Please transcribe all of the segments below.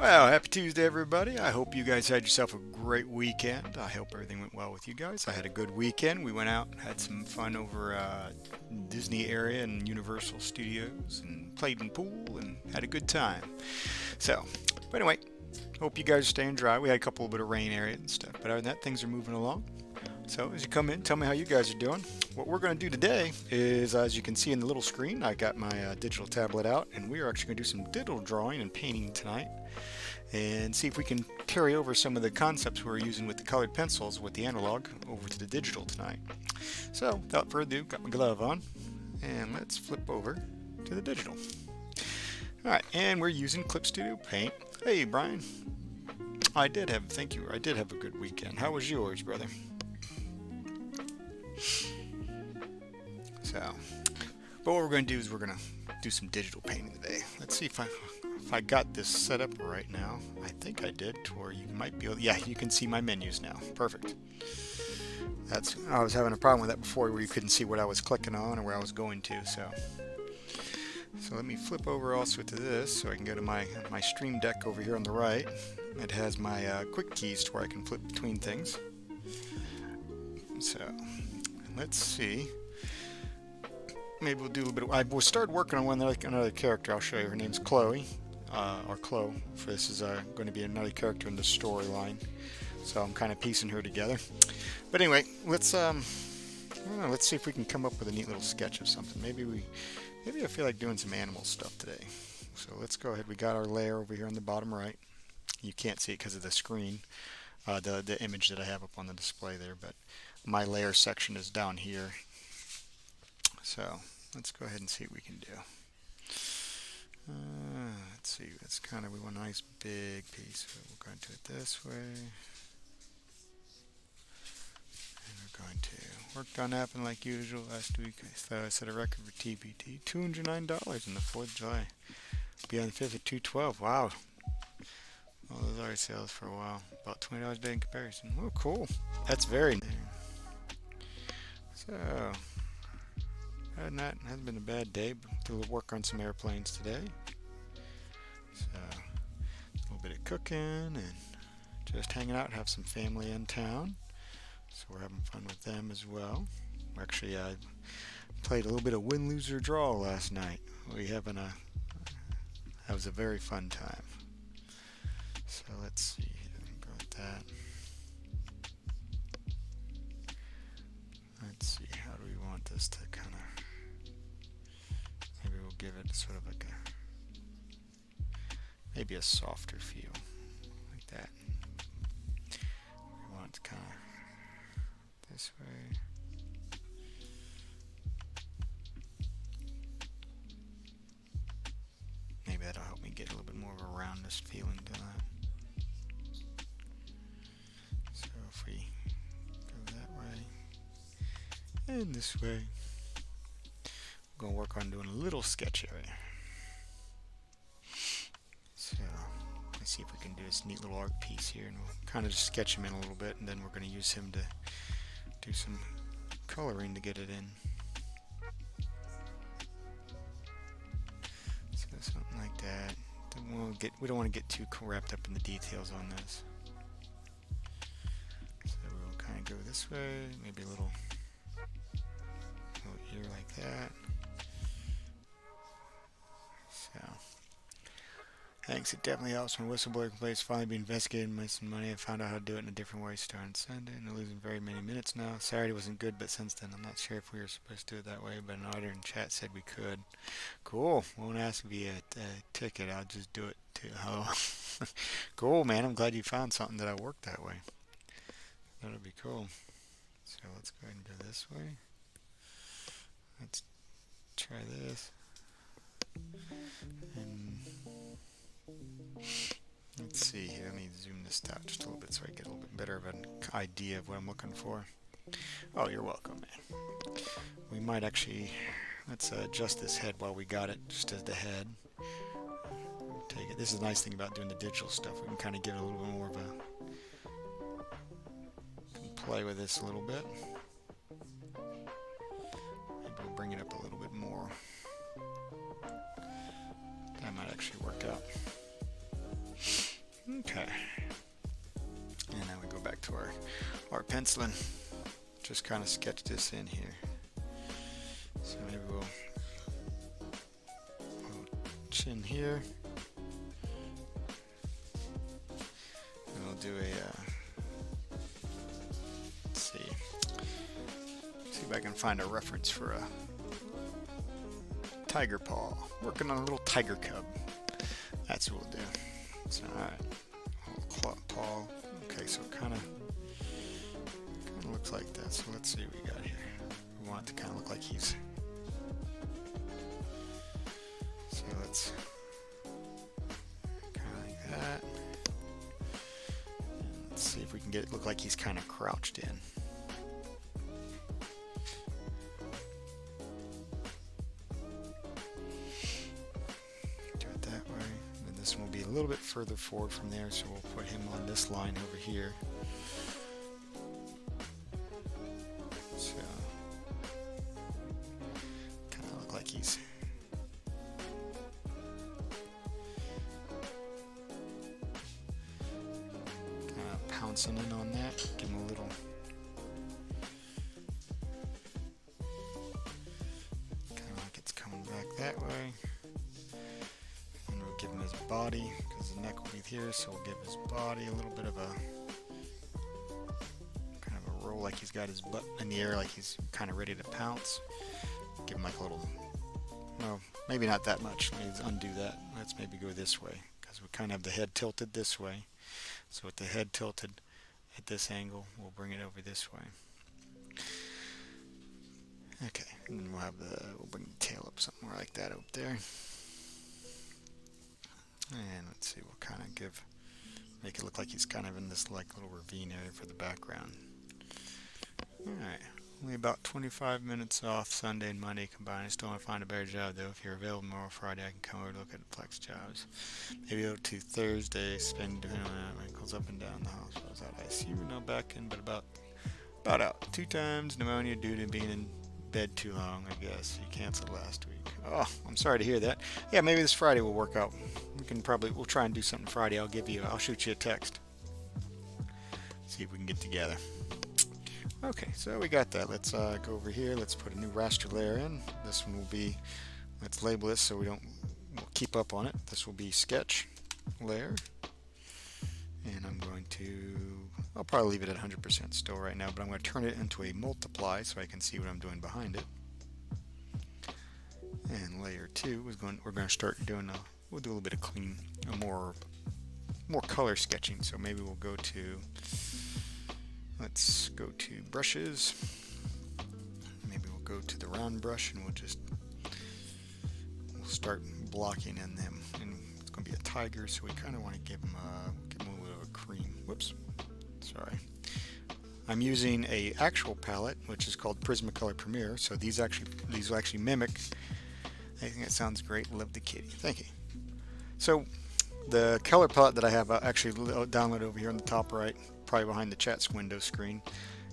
Well, happy Tuesday, everybody. I hope you guys had yourself a great weekend. I hope everything went well with you guys. I had a good weekend. We went out, had some fun over Disney area and Universal Studios, and played in pool and had a good time. So, but anyway, hope you guys are staying dry. We had a couple bit of rain area and stuff, but other than that, things are moving along. So as you come in, tell me how you guys are doing. What we're going to do today is, as you can see in the little screen, I got my digital tablet out, and we are actually going to do some digital drawing and painting tonight, and see if we can carry over some of the concepts we were using with the colored pencils with the analog over to the digital tonight. So without further ado, got my glove on, and let's flip over to the digital. Alright, and we're using Clip Studio Paint. Hey Brian, thank you, I did have a good weekend. How was yours, brother? So, but what we're going to do is we're going to do some digital painting today. Let's see if I got this set up right now. I think I did, to where you might be able, yeah, you can see my menus now. Perfect. I was having a problem with that before, where you couldn't see what I was clicking on or where I was going to. So let me flip over also to this, so I can go to my stream deck over here on the right. It has my quick keys to where I can flip between things. So let's see. Maybe we'll do a little bit. We'll start working on another character. I'll show you. Her name's Chloe, or Chloe. For this is going to be another character in the storyline. So I'm kind of piecing her together. But anyway, let's see if we can come up with a neat little sketch of something. Maybe I feel like doing some animal stuff today. So let's go ahead. We got our layer over here on the bottom right. You can't see it because of the screen, the image that I have up on the display there. But my layer section is down here. So let's go ahead and see what we can do. Let's see, we want a nice big piece. So we're going to do it this way. And we're going to work on happened like usual. Last week I set a record for TBT, $209 on the 4th of July. Beyond the 5th at 212. Wow. Well, those already sales for a while. About $20 a day in comparison. Oh, cool. That's very nice. So other than that, it hasn't been a bad day, but we'll work on some airplanes today. So, a little bit of cooking and just hanging out, have some family in town. So we're having fun with them as well. Actually, I played a little bit of win, lose, or draw last night. That was a very fun time. So let's see, go with that. Let's see, how do we want this to kind of, maybe we'll give it sort of like maybe a softer feel, like that. We want it to kind of this way. Maybe that'll help me get a little bit more of a roundness feeling to that. So if we go that way, and this way, we're going to work on doing a little sketch area. So let's see if we can do this neat little art piece here, and we'll kind of just sketch him in a little bit, and then we're going to use him to do some coloring to get it in. So something like that. We don't want to get too wrapped up in the details on this. So we'll kind of go this way, maybe a little ear like that. So, thanks. It definitely helps when whistleblower complaints finally be investigated and made some money. I found out how to do it in a different way starting Sunday, and I'm losing very many minutes now. Saturday wasn't good, but since then I'm not sure if we were supposed to do it that way, but an auditor in chat said we could. Cool. Won't ask me a ticket. I'll just do it too. Oh, cool, man. I'm glad you found something that I worked that way. That'll be cool. So let's go ahead and go this way. Let's try this. And let's see here. Let me zoom this out just a little bit so I get a little bit better of an idea of what I'm looking for. Oh, you're welcome, man. We might actually, let's adjust this head while we got it, just as the head. Take it. This is the nice thing about doing the digital stuff. We can kind of give it a little bit more of play with this a little bit. Maybe we'll bring it up a little bit more. That might actually work out. Okay. And now we go back to our penciling. Just kind of sketch this in here. So maybe we'll chin here. And we'll do a, let's see if I can find a reference for a tiger paw. Working on a little tiger cub. That's what we'll do. So, alright. Claw paw. Okay, so kind of looks like that. So let's see what we got here. We want it to kind of look like he's. So let's kind of like that. And let's see if we can get it look like he's kind of crouched in. Do it that way. And this one will be a little bit further forward from there, so we'll put him on this line over here. So kind of look like he's kind of pouncing in on that. Give him a little. Kind of like it's coming back that way. And we'll give him his body, because the neck will be here, so we'll give his body a little bit of a kind of a roll, like he's got his butt in the air, like he's kind of ready to pounce. Give him like a little, no, maybe not that much. Let's undo that. Let's maybe go this way, because we kind of have the head tilted this way. So with the head tilted at this angle, we'll bring it over this way. Okay, and then we'll bring the tail up somewhere like that up there. And let's see, we'll kind of make it look like he's kind of in this like little ravine area for the background. Alright, only about 25 minutes off Sunday and Monday combined. I still want to find a better job though. If you're available tomorrow Friday, I can come over and look at the flex jobs. Maybe go to Thursday, spend doing ankles up and down the house. I was out ICU, no back in, but about out 2 times. Pneumonia due to being in bed too long, I guess. You canceled last week. Oh, I'm sorry to hear that. Yeah, maybe this Friday will work out. We'll try and do something Friday. I'll shoot you a text. See if we can get together. Okay, so we got that. Let's go over here. Let's put a new raster layer in. This one will be, let's label this so we'll keep up on it. This will be sketch layer. And I'm going to, I'll probably leave it at 100% still right now, but I'm going to turn it into a multiply so I can see what I'm doing behind it. And layer 2 is we're going to start doing we'll do a little bit of more color sketching. So maybe we'll go to, let's go to brushes. Maybe we'll go to the round brush and we'll start blocking in them. And it's going to be a tiger, so we kind of want to give him a little bit of a cream. Whoops, sorry. I'm using a actual palette, which is called Prismacolor Premiere. So these will actually mimic. I think it sounds great. Love the kitty. Thank you. So the color palette that I have actually downloaded over here on the top right, probably behind the chat window screen,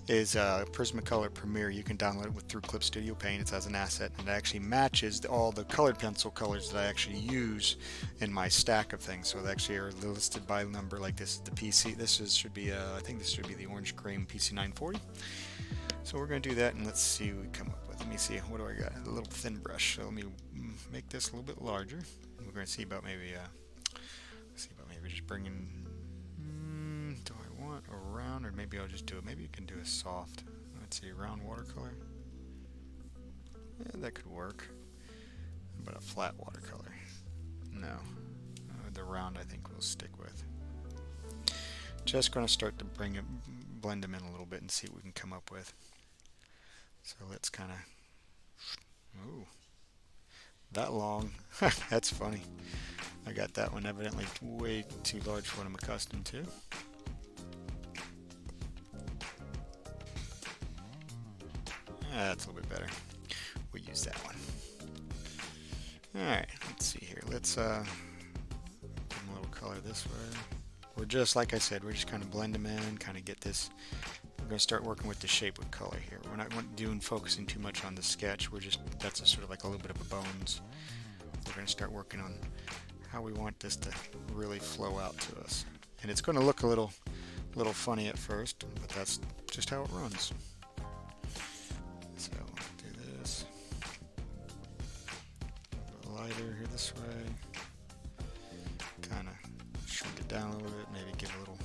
is Prismacolor Premiere. You can download it through Clip Studio Paint. It's as an asset, and it actually matches all the colored pencil colors that I actually use in my stack of things. So they actually are listed by number. Like this is the PC. Should be I think this should be the orange cream PC 940. So we're going to do that, and let's see what we come up with. Let me see, what do I got? A little thin brush. So let me make this a little bit larger. We're going to see about maybe just bringing. Do I want a round, or maybe I'll just do it? Maybe you can do a soft. Let's see, round watercolor. Yeah, that could work. But a flat watercolor. No, the round I think we'll stick with. Just going to start to blend them in a little bit and see what we can come up with. So let's kind of, ooh, that long. That's funny. I got that one evidently way too large for what I'm accustomed to. That's a little bit better. We'll use that one. Alright, let's see here. Let's give them a little color this way. We're just, like I said, we're just kind of blend them in, kind of get this. We're going to start working with the shape with color here. We're not focusing too much on the sketch. That's sort of like a little bit of a bones. We're going to start working on how we want this to really flow out to us. And it's going to look a little funny at first, but that's just how it runs. So do this. A little lighter here this way. Kind of shrink it down a little bit. Maybe give a little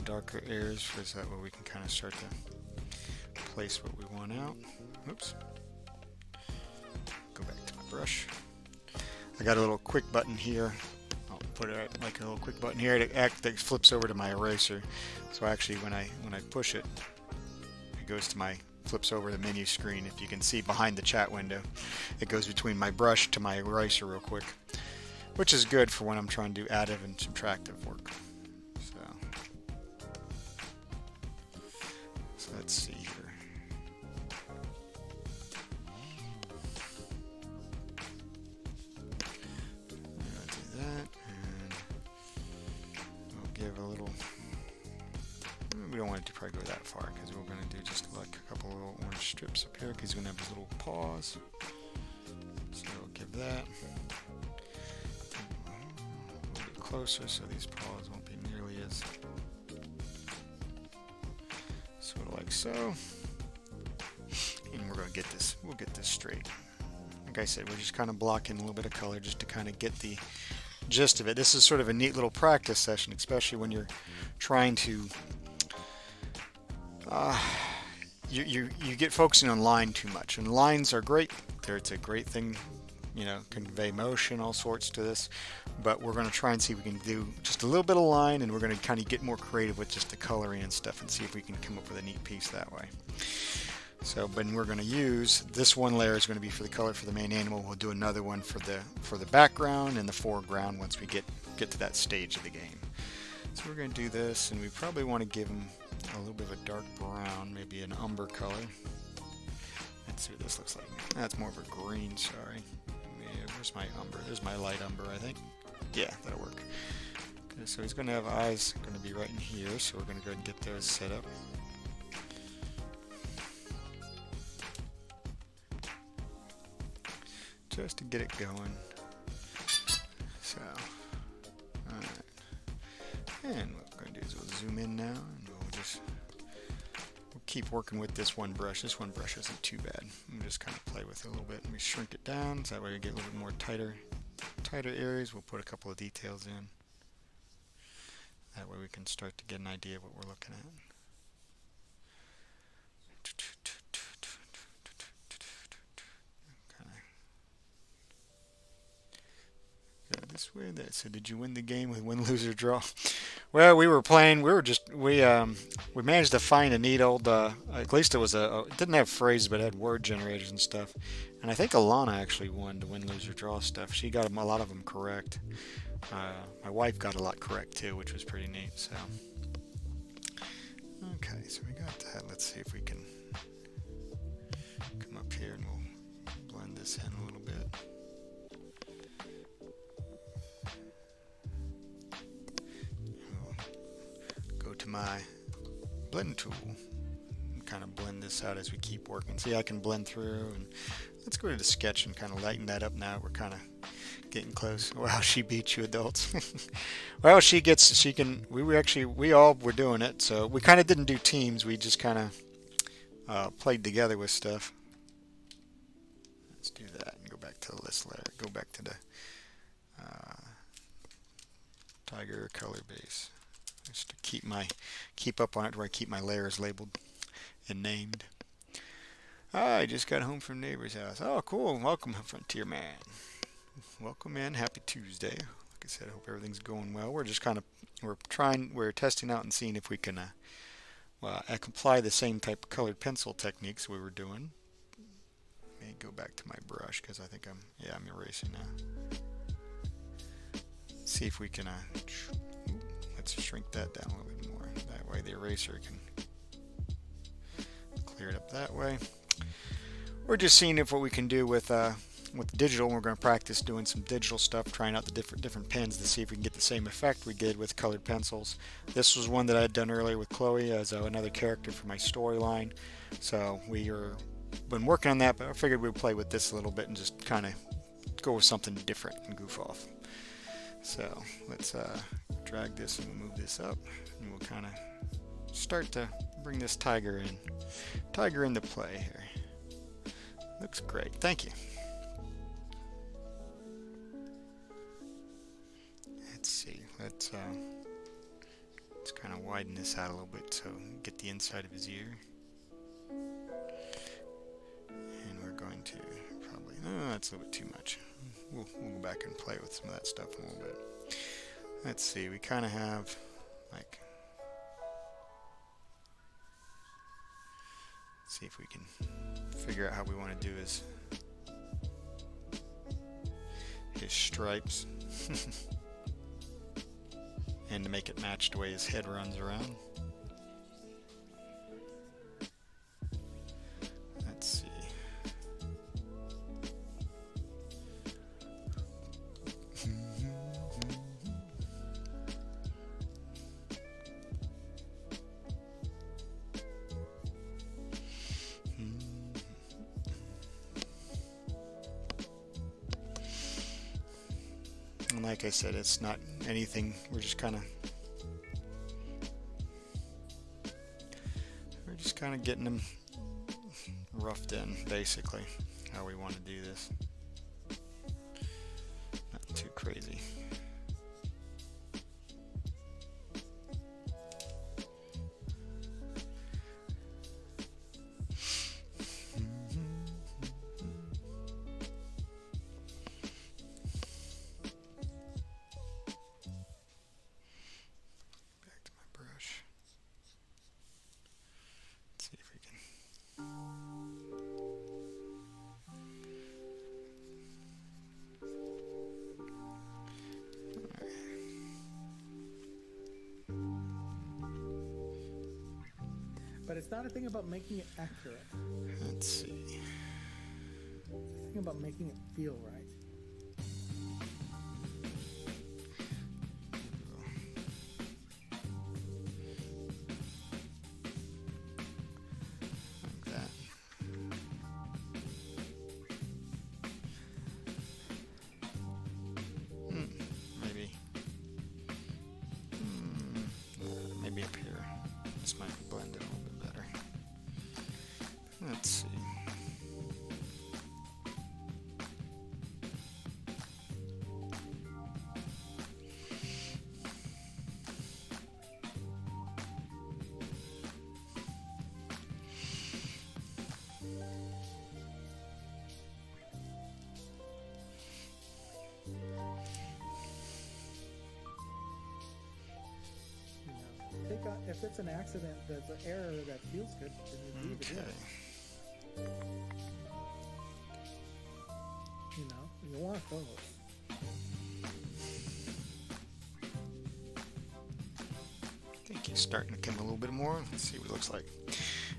darker areas for that way we can kind of start to place what we want out. Oops. Go back to my brush. I got a little quick button here. I'll put it like a little quick button here that flips over to my eraser. So actually when I push it, it goes to my flips over the menu screen. If you can see behind the chat window, it goes between my brush to my eraser real quick, which is good for when I'm trying to do additive and subtractive work. So let's see here. Give a little, we don't want it to probably go that far because we're going to do just like a couple of little orange strips up here because he's going to have his little paws. So we'll give that a little bit closer so these paws won't be nearly as sort of like so. And we're going to get this, we'll get this straight. Like I said, we're just kind of blocking a little bit of color just to kind of get the gist of it. This is sort of a neat little practice session, especially when you're trying to you get focusing on line too much, and lines are great. It's a great thing, you know, convey motion, all sorts to this, but we're going to try and see if we can do just a little bit of line, and we're going to kind of get more creative with just the coloring and stuff and see if we can come up with a neat piece that way. So, but we're going to use this one layer is going to be for the color for the main animal. We'll do another one for the background and the foreground once we get to that stage of the game. So we're going to do this, and we probably want to give him a little bit of a dark brown, maybe an umber color. Let's see what this looks like. That's more of a green. Sorry. Yeah, where's my umber? There's my light umber, I think. Yeah, that'll work. Okay, so he's going to have eyes going to be right in here. So we're going to go ahead and get those set up. Just to get it going. So, alright. And what we're going to do is we'll zoom in now, and we'll keep working with this one brush. This one brush isn't too bad. We'll just kind of play with it a little bit, and we shrink it down, so that way we get a little bit more tighter areas. We'll put a couple of details in. That way we can start to get an idea of what we're looking at. This way. So did you win the game with win, lose, or draw? Well, we were playing. We managed to find a neat old. At least it was it didn't have phrases, but it had word generators and stuff. And I think Alana actually won the win, lose, or draw stuff. She got a lot of them correct. My wife got a lot correct too, which was pretty neat. So okay, so we got that. Let's see if we can come up here and we'll blend this in a little bit. To my blend tool and kind of blend this out as we keep working. See, I can blend through, and let's go to the sketch and kind of lighten that up now. We're kind of getting close. Wow, she beat you adults. Well, we all were doing it, so we kind of didn't do teams. We just kind of played together with stuff. Let's do that and go back to the list layer. Go back to the tiger color base. Just to keep up on it where I keep my layers labeled and named. I just got home from neighbor's house. Oh, cool. Welcome, Frontier Man. Welcome in. Happy Tuesday. Like I said, I hope everything's going well. We're just we're testing out and seeing if we can apply the same type of colored pencil techniques we were doing. Let me go back to my brush because I think I'm erasing now. See if we can let's shrink that down a little bit more. That way the eraser can clear it up that way. We're just seeing what we can do with digital. We're going to practice doing some digital stuff, trying out the different pens to see if we can get the same effect we did with colored pencils. This was one that I had done earlier with Chloe as another character for my storyline. So been working on that, but I figured we'd play with this a little bit and just kind of go with something different and goof off. So let's drag this and we'll move this up, and we'll kind of start to bring this tiger into play here. Looks great. Thank you. Let's see. Let's kind of widen this out a little bit so get the inside of his ear. And we're going to probably, no, that's a little bit too much. We'll go back and play with some of that stuff a little bit. Let's see. We kind of have like. See if we can figure out how we want to do his stripes and to make it match the way his head runs around. Let's see. And like I said, it's not anything, we're just kind of getting them roughed in, basically, how we want to do this. Not too crazy. But it's not a thing about making it accurate. Let's see. It's a thing about making it feel right. Like that. Maybe. Maybe up here. This might blend it a little bit better. Let's see. If it's an accident, that's an error that feels good, then you leave it in. You know, you want those. I think he's starting to come a little bit more. Let's see what it looks like.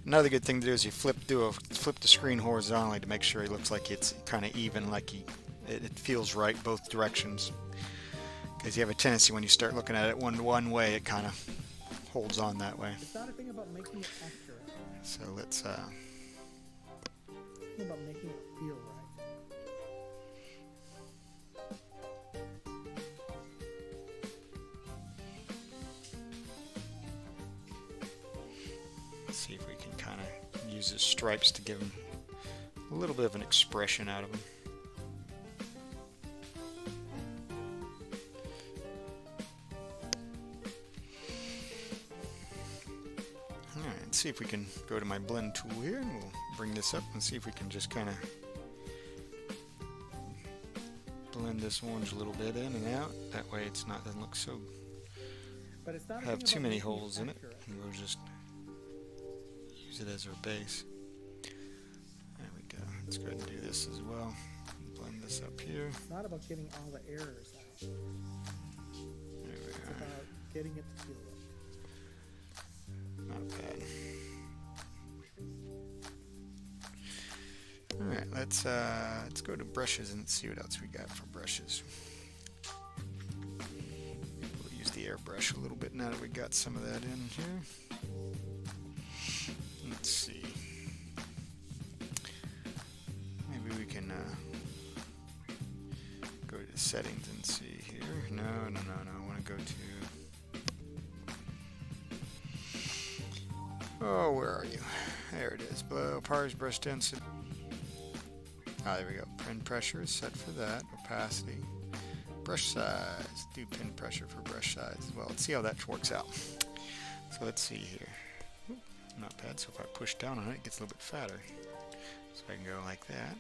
Another good thing to do is you flip the screen horizontally to make sure he looks like it's kind of even, like it feels right both directions. Because you have a tendency when you start looking at it one way, it kind of holds on that way. It's not a thing about making it accurate. So let's It's a thing about making it feel right. Let's see if we can kind of use his stripes to give him a little bit of an expression out of him. See if we can go to my blend tool here, and we'll bring this up and see if we can just kind of blend this orange a little bit in and out. That way it's not, doesn't look so, but it's not have too many holes in it, and we'll just use it as our base. There we go. Let's go ahead and do this as well. Blend this up here. It's not about getting all the errors out. There we It's are. about getting it to feel right. Not bad. Alright, let's go to brushes and see what else we got for brushes. We'll use the airbrush a little bit now that we got some of that in here. Let's see. Maybe we can go to to settings and see here. No. I want to go to... Oh, where are you? There it is. Below, powers, brush density. Ah, there we go. Pin pressure is set for that. Opacity. Brush size. Do pin pressure for brush size as well. Let's see how that works out. So let's see here. Oop, not bad. So if I push down on it, it gets a little bit fatter. So I can go like that.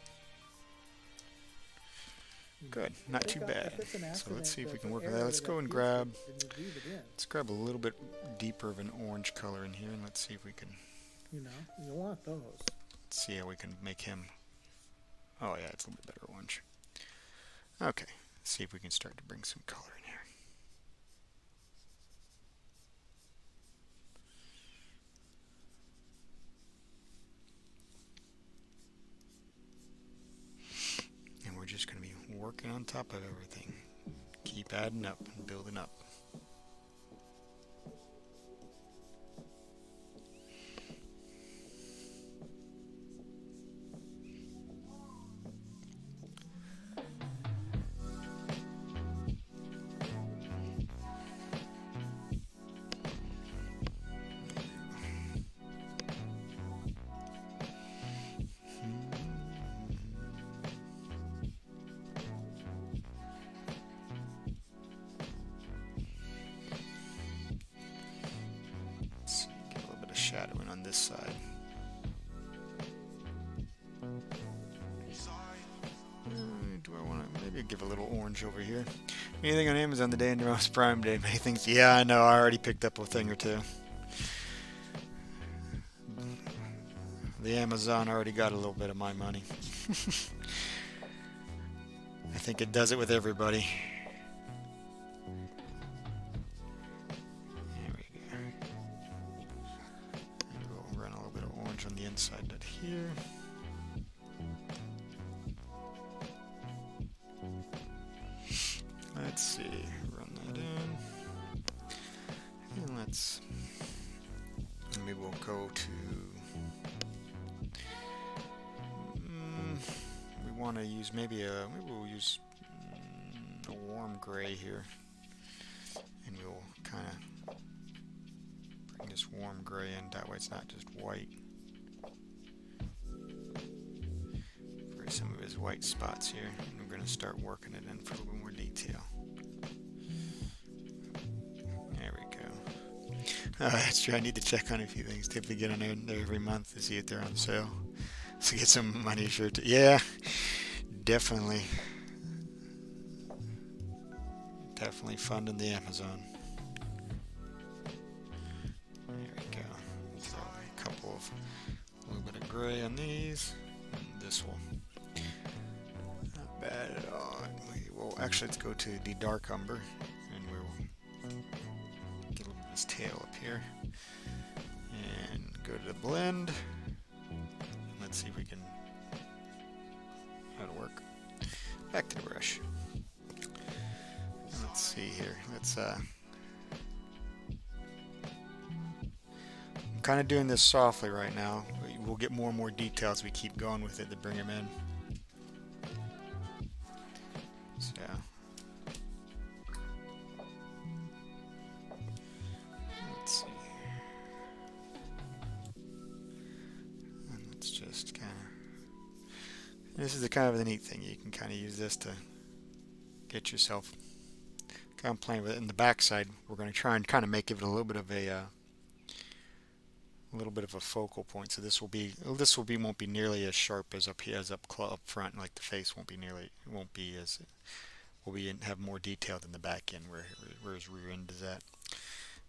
Good. Not too bad. So let's see if we can work with that. Let's go and grab... Let's grab a little bit deeper of an orange color in here, and let's see if we can... You want those. Let's see how we can make him... Oh yeah, it's a little bit better orange. Okay. Let's see if we can start to bring some color in here. And we're just going to be working on top of everything. Keep adding up and building up. Shadowing on this side. Do I want to maybe give a little orange over here? Anything on Amazon the day into most Prime Day? Many things. Yeah, I know. I already picked up a thing or two. The Amazon already got a little bit of my money. I think it does it with everybody. On the inside that here. Let's see, run that in. And maybe we'll go to, we want to use maybe we'll use a warm gray here. And we'll kind of bring this warm gray in, that way it's not just white. Some of his white spots here, and we're going to start working it in for a little bit more detail. There we go. Oh, that's true. I need to check on a few things. Typically get on there every month to see if they're on sale. So get some money sure to... Yeah, definitely. Definitely funding the Amazon. There we go. So a little bit of gray on these. And this will... Bad at all. Well, actually, let's go to the dark umber, and we'll get a little bit of his tail up here, and go to the blend. Let's see if we can how to work. Back to the brush. Let's see here. I'm kind of doing this softly right now. We'll get more and more details as we keep going with it to bring them in. Let's see. And let's just kind of... This is the kind of the neat thing. You can kind of use this to get yourself kind of playing with it. In the back side, we're going to try and kind of make it a little bit of a focal point. So this won't be nearly as sharp as up here, as up front. Like the face won't be have more detail than the back end where his rear end is at.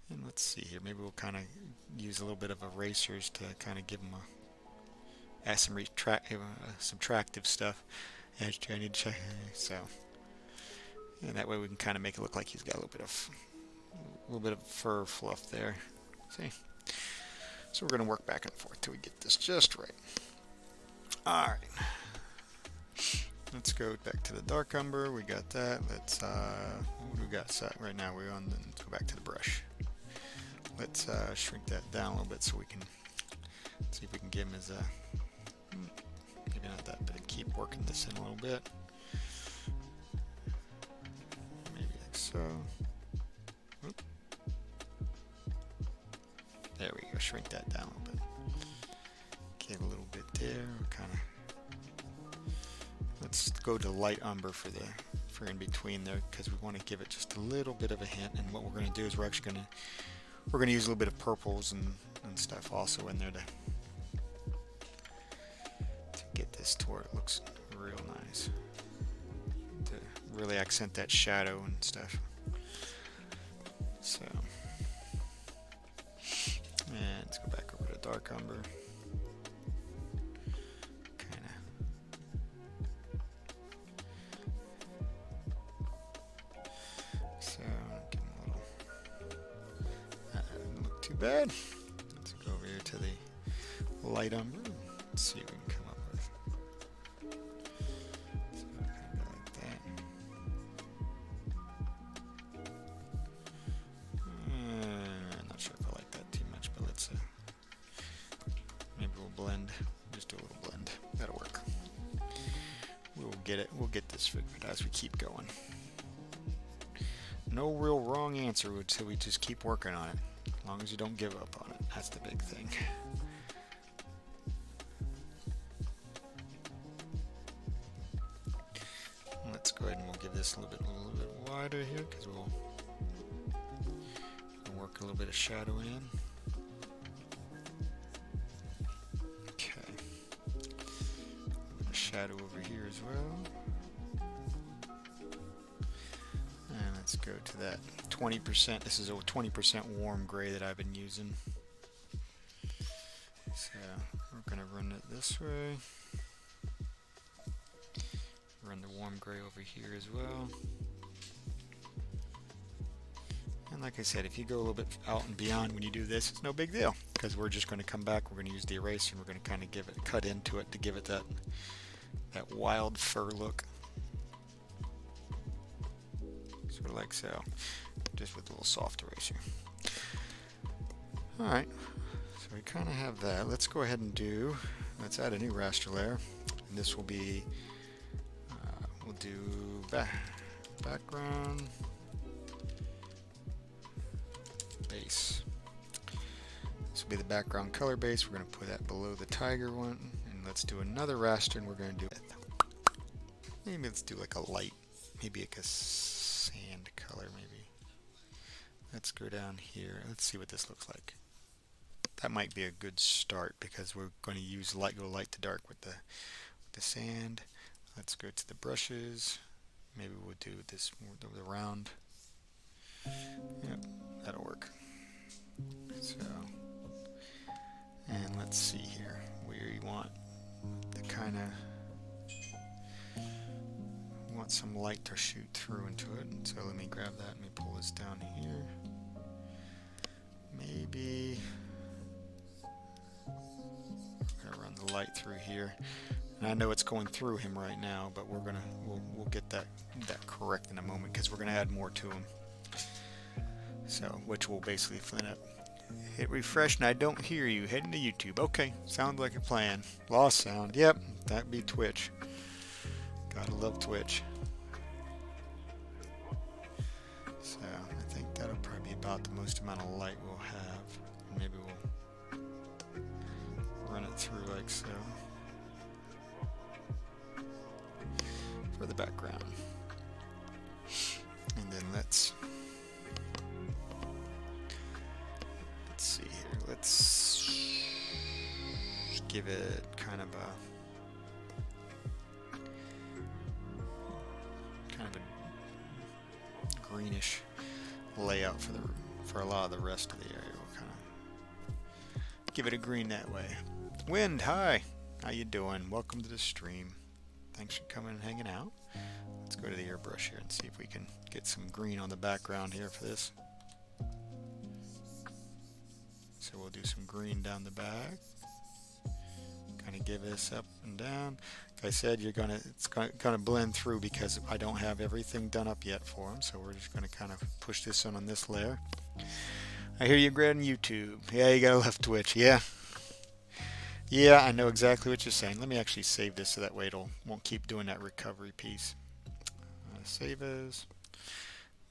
And let's see here. Maybe we'll kind of use a little bit of erasers to kind of give him add some subtractive stuff. I need to check. So, and that way we can kind of make it look like he's got a little bit of fur fluff there. See. So we're going to work back and forth till we get this just right. All right. Let's go back to the dark umber. We got that. Let's what do we got set right now? We're on. Let's go back to the brush. Let's shrink that down a little bit so we can see if we can give him his maybe not that, but keep working this in a little bit. so. Oop. There we go. Shrink that down a little bit. Get a little bit there. Kind of. Let's go to light umber for in between there, because we want to give it just a little bit of a hint. And what we're going to do is we're actually going to use a little bit of purples and stuff also in there to get this to where it looks real nice, to really accent that shadow and stuff. So, and let's go back over to dark umber. Bad. Let's go over here to the light umber. Let's see what we can come up with. So kind of like that. I'm not sure if I like that too much, but let's maybe we'll blend. Just do a little blend. That'll work. We'll get it. We'll get this figured as we keep going. No real wrong answer until we just keep working on it. As long as you don't give up on it. That's the big thing. Let's go ahead and we'll give this a little bit wider here, because we'll work a little bit of shadow in. Okay. A little bit of shadow over here as well. And let's go to that 20%. This is a 20% warm gray that I've been using. So we're going to run it this way. Run the warm gray over here as well. And like I said, if you go a little bit out and beyond when you do this, it's no big deal, because we're just going to come back, we're going to use the eraser, and we're going to kind of give it, cut into it to give it that wild fur look. Sort of like so, just with a little soft eraser. Alright, so we kind of have that. Let's go ahead and let's add a new raster layer. And this will be, we'll do background, base. This will be the background color base. We're going to put that below the tiger one. And let's do another raster, and we're going to do, maybe let's do like a light, maybe like a sand color maybe. Let's go down here. Let's see what this looks like. That might be a good start, because we're going to use go light to dark with the sand. Let's go to the brushes. Maybe we'll do this more the round. Yep, that'll work. So, and let's see here where you want the kind of want some light to shoot through into it. So let me grab that. Let me pull this down here. Maybe I'm gonna run the light through here, and I know it's going through him right now, but we'll get that correct in a moment, because we're gonna add more to him. So, which will basically flint up. Hit refresh, and I don't hear you. Heading to YouTube. Okay, sounds like a plan. Lost sound. Yep, that'd be Twitch. Gotta love Twitch. So I think that'll probably be about the most amount of light we'll have. Maybe we'll run it through like so for the background. And then let's see here. Let's give it kind of a greenish layout for a lot of the rest of the area. We'll kind of give it a green that way. Wind, hi, how you doing? Welcome to the stream. Thanks for coming and hanging out. Let's go to the airbrush here and see if we can get some green on the background here for this. So we'll do some green down the back. Kind of give this up and down. Like I said, it's gonna blend through, because I don't have everything done up yet for them. So we're just gonna kind of push this on this layer. I hear you great on YouTube. Yeah, you gotta love Twitch. Yeah, I know exactly what you're saying. Let me actually save this so that way won't keep doing that recovery piece. Save as.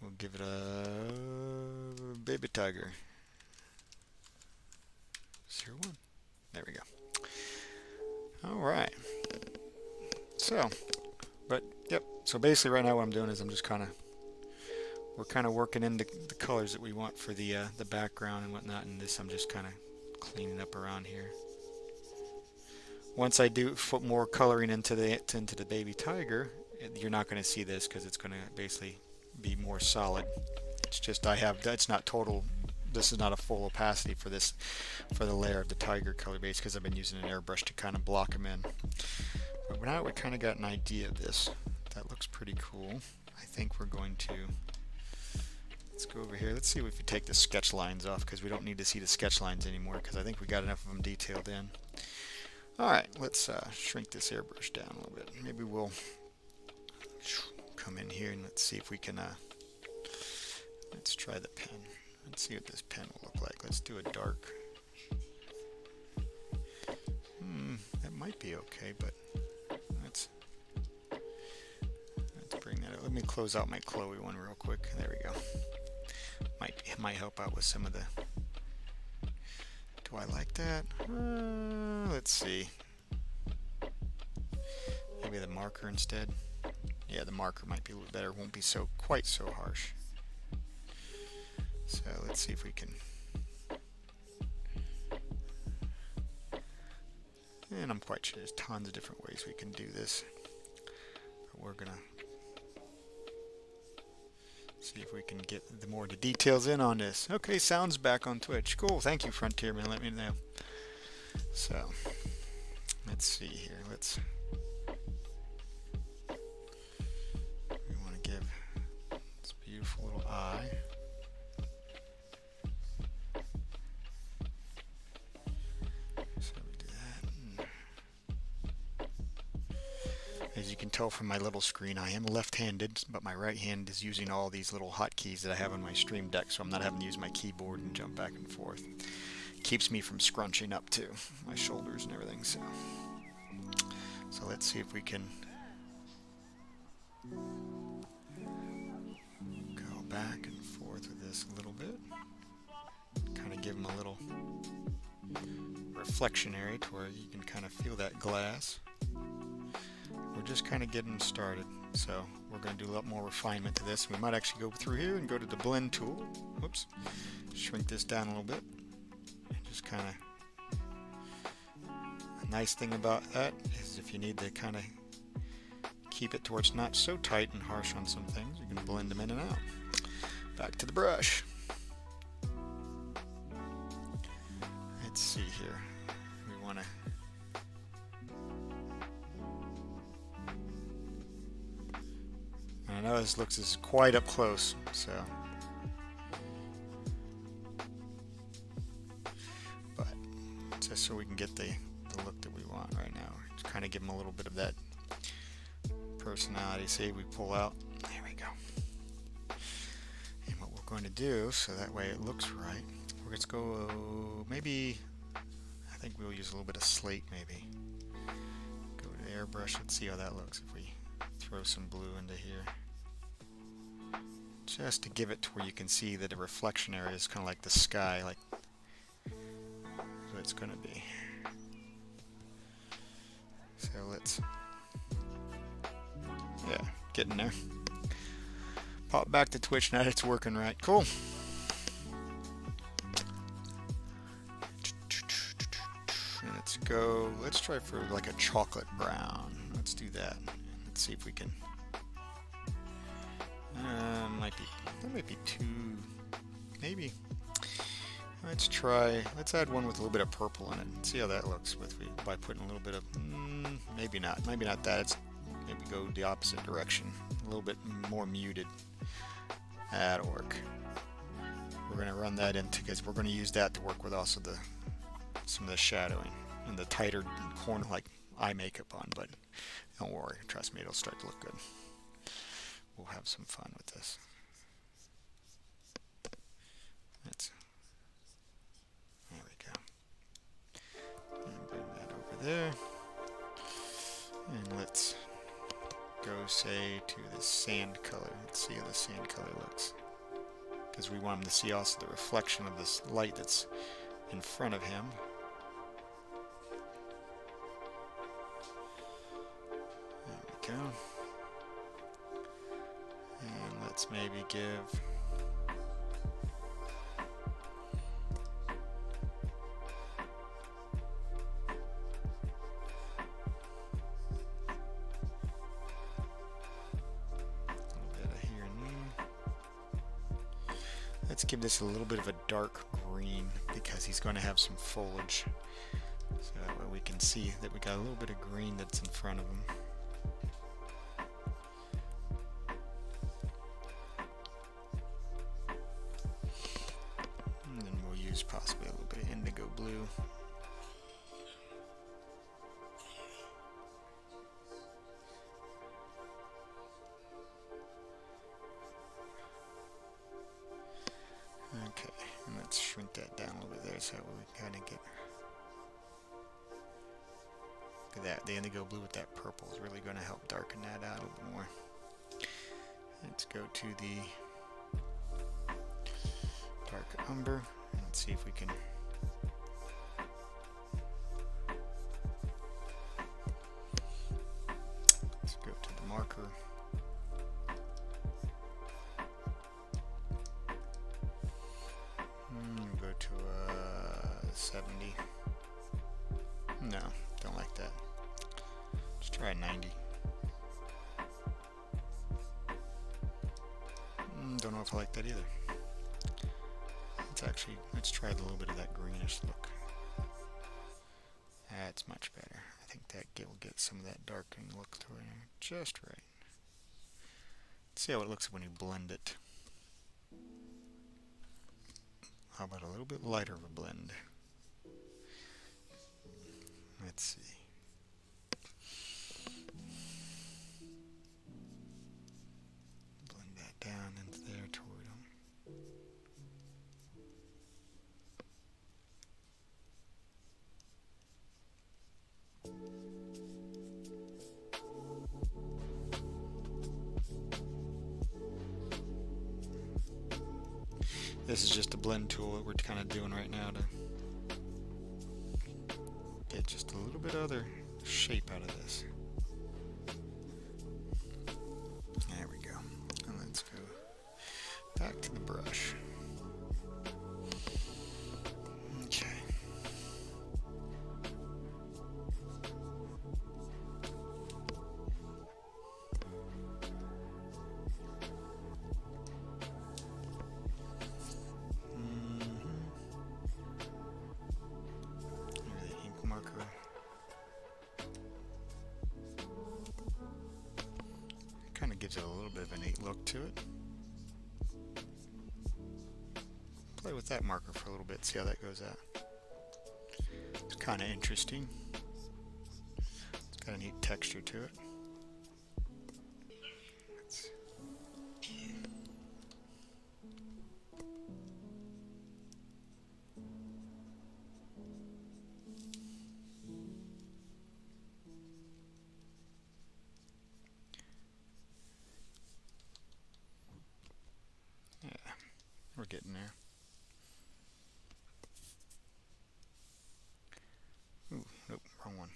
We'll give it a baby tiger. 01. There we go. All right. So, but yep. So basically, right now, what I'm doing is I'm just we're kind of working in the colors that we want for the background and whatnot. And this, I'm just kind of cleaning up around here. Once I do put more coloring into the baby tiger, you're not going to see this because it's going to basically be more solid. It's just it's not total. This is not a full opacity for the layer of the tiger color base because I've been using an airbrush to kind of block them in. But now we kind of got an idea of this. That looks pretty cool. I think we're going to, let's go over here. Let's see if we take the sketch lines off because we don't need to see the sketch lines anymore because I think we got enough of them detailed in. Alright, let's shrink this airbrush down a little bit. Maybe we'll come in here and let's see if we can, let's try the pen. Let's see what this pen will look like. Let's do a dark. That might be okay, but let's bring that up. Let me close out my Chloe one real quick. There we go. It might help out with some of the. Do I like that? Let's see. Maybe the marker instead. Yeah, the marker might be a little better. It won't be quite so harsh. So let's see if we can. And I'm quite sure there's tons of different ways we can do this. But we're gonna see if we can get more of the details in on this. Okay, sound's back on Twitch. Cool, thank you, Frontierman. Let me know. So let's see here. We want to give this beautiful little eye. As you can tell from my little screen, I am left-handed, but my right hand is using all these little hotkeys that I have on my Stream Deck, so I'm not having to use my keyboard and jump back and forth. Keeps me from scrunching up too, my shoulders and everything. So let's see if we can go back and forth with this a little bit. Kind of give them a little reflection area to where you can kind of feel that glass. We're just kind of getting started, so we're going to do a lot more refinement to this. We might actually go through here and go to the blend tool. Whoops, shrink this down a little bit. And just kind of, a nice thing about that is if you need to kind of keep it to where it's not so tight and harsh on some things, you can blend them in and out. Back to the brush. Let's see here. We want to. I know this looks quite up close, so. But just so we can get the look that we want right now. Just kind of give them a little bit of that personality. See, we pull out. There we go. And what we're going to do, so that way it looks right, we're going to go maybe, I think we'll use a little bit of slate maybe. Go to the airbrush. Let's see how that looks if we throw some blue into here. Just to give it to where you can see that the reflection area is kind of like the sky, like what it's going to be. So let's, yeah, getting there. Pop back to Twitch now. It's working right. Cool. Let's go. Let's try for like a chocolate brown. Let's do that. Let's see if we can. That might be too, maybe. Let's add one with a little bit of purple in it and see how that looks by putting a little bit of, maybe not that. Maybe go the opposite direction, a little bit more muted. That'll work. We're going to run that into, because we're going to use that to work with also some of the shadowing and the tighter corner like eye makeup on, but don't worry, trust me, it'll start to look good. We'll have some fun with this. There we go. And bring that over there. And let's go, say, to the sand color. Let's see how the sand color looks. Because we want him to see also the reflection of this light that's in front of him. There we go. And let's maybe give... Let's give this a little bit of a dark green because he's going to have some foliage. So that way we can see that we got a little bit of green that's in front of him. And then we'll use possibly a little bit of indigo blue. Okay, and let's shrink that down a little bit there so that we kind of get... Look at that, the indigo blue with that purple is really going to help darken that out a little bit more. Let's go to the dark umber, and let's see if we can... Let's go to the marker. Go to 70. No, don't like that. Let's try 90. Don't know if I like that either. Let's try a little bit of that greenish look. That's much better. I think that will get some of that darkening look to it just right. Let's see how it looks when you blend it. How about a little bit lighter of a blend? Let's see. Blend that down into there toward him. This is just a blend tool that we're kind of doing right now to get just a little bit other shape out of this. There we go. And let's go back to the brush. Okay. Gives it a little bit of a neat look to it. Play with that marker for a little bit, see how that goes out. It's kind of interesting. It's got a neat texture to it. We're getting there. Ooh, nope, wrong one.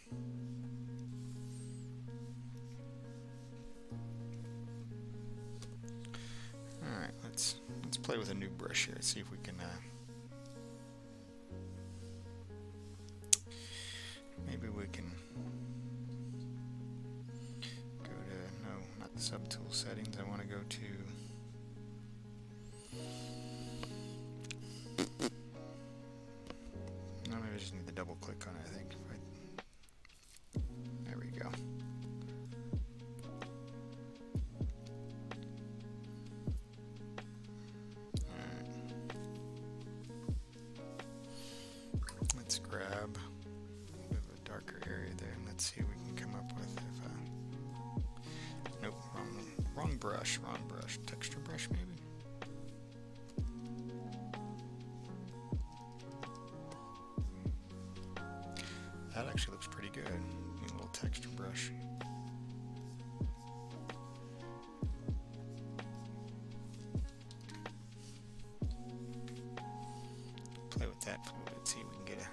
Alright, let's play with a new brush here. See if we can maybe we can go to, no, not the subtool settings. I want to go to I just need to double click on it, I think. There we go. Alright. Let's grab a little bit of a darker area there and let's see what we can come up with. Nope, wrong brush, texture brush maybe? That actually looks pretty good. Need a little texture brush. that for a little bit. See if we can get a.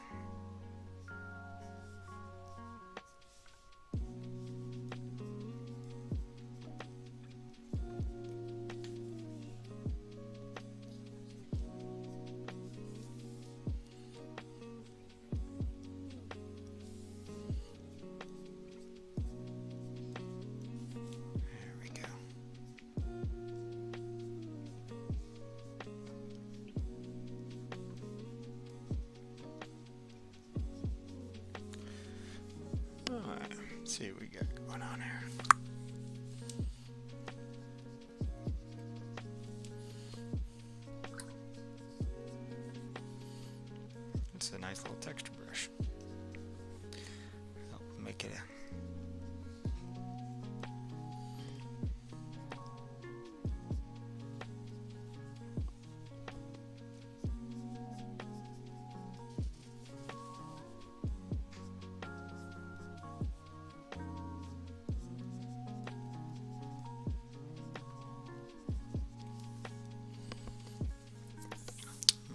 There we go. Alright, let's see what we got going on here. It's a nice little texture brush. Help make it a.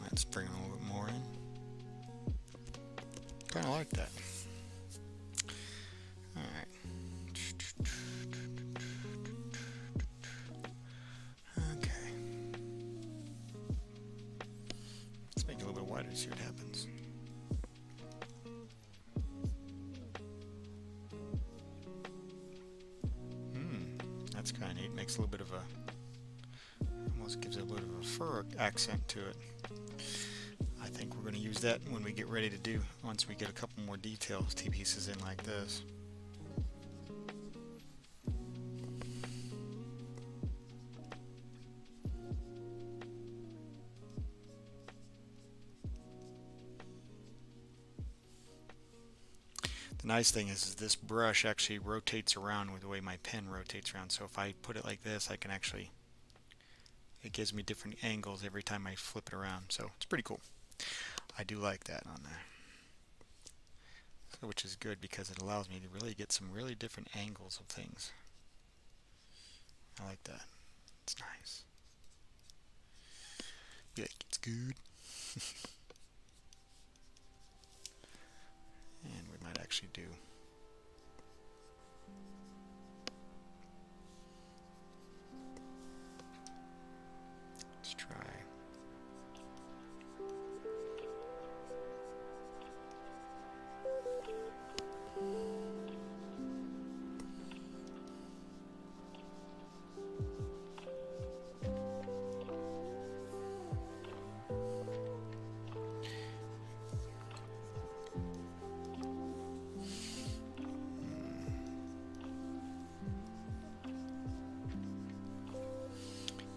Let's bring a little bit more in. Kind of like that. Alright. Okay. Let's make it a little bit wider to see what happens. That's kind of neat. Makes a little bit of a. Almost gives it a little bit of a fur accent to it. I think we're going to use that when we get ready to do, once we get a couple more details, T-pieces in like this. The nice thing is this brush actually rotates around with the way my pen rotates around. So if I put it like this, I can actually, it gives me different angles every time I flip it around. So it's pretty cool. I do like that on there. So, which is good because it allows me to really get some really different angles of things. I like that. It's nice. Yeah, it's good. And we might actually do. Let's try.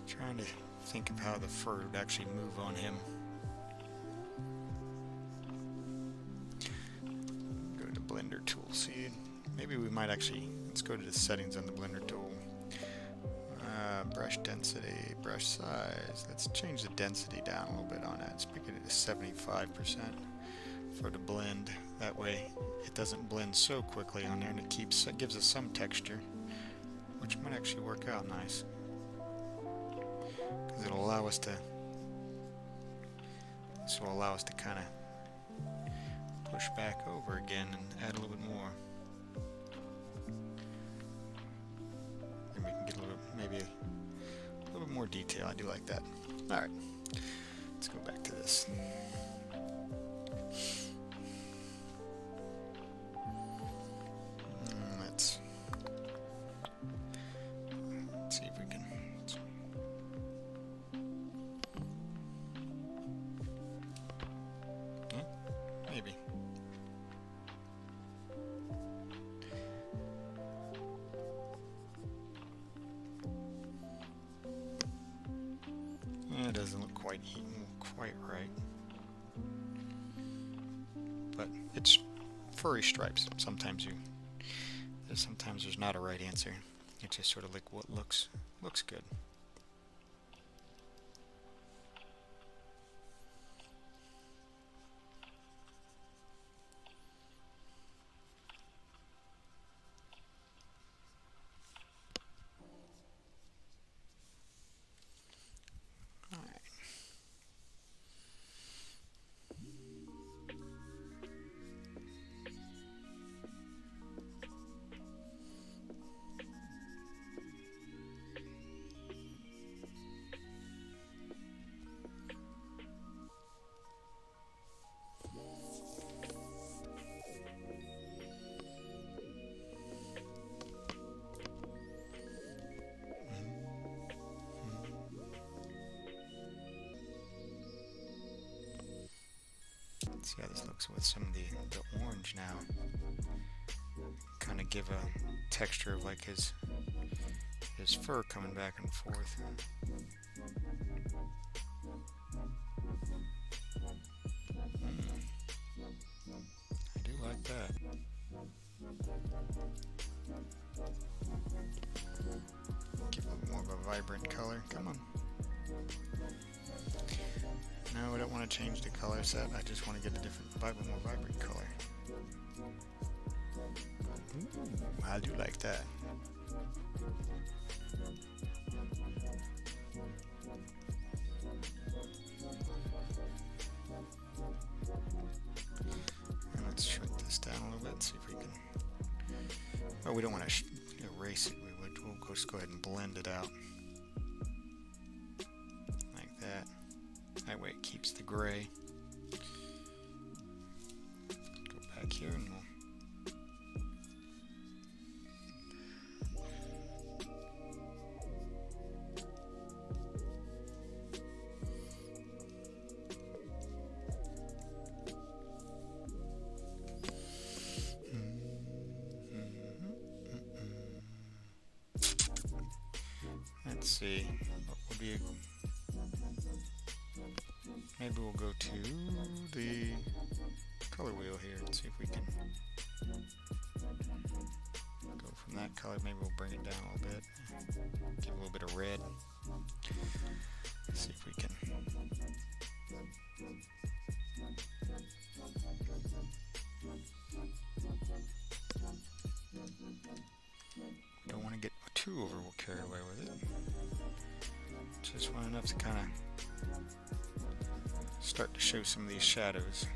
Trying to think of how the fur would actually move on him. Go to the blender tool. See, maybe we might actually, let's go to the settings on the blender tool. Brush density, brush size. Let's change the density down a little bit on that. Let's pick it to 75% for the blend. That way it doesn't blend so quickly on there, and it gives us some texture, which might actually work out nice. Because it'll allow us to, this will allow us to kind of push back over again and add a little bit more. And we can get a little, maybe a little bit more detail. I do like that. Alright, let's go back to this. Let's see if we can. Maybe. It doesn't look quite right. But it's furry stripes. Sometimes there's not a right answer. It's just sort of like what looks good. See how this looks with some of the orange now. Kind of give a texture of like his fur coming back and forth. I do like that. Give it more of a vibrant color. Come on. No, I don't want to change the color set. I just want to get a different, more vibrant color. Ooh, I do like that. And let's shrink this down a little bit, see if we can. Oh, we don't want to erase it. We'll just go ahead and blend it out like that. That way it keeps the gray. Go back here and we'll. Let's see, what would be maybe we'll go to the color wheel here and see if we can go from that color. Maybe we'll bring it down a little bit, give a little bit of red. See if we can. Don't want to get too carried away with it. Just want enough to kind of start to show some of these shadows.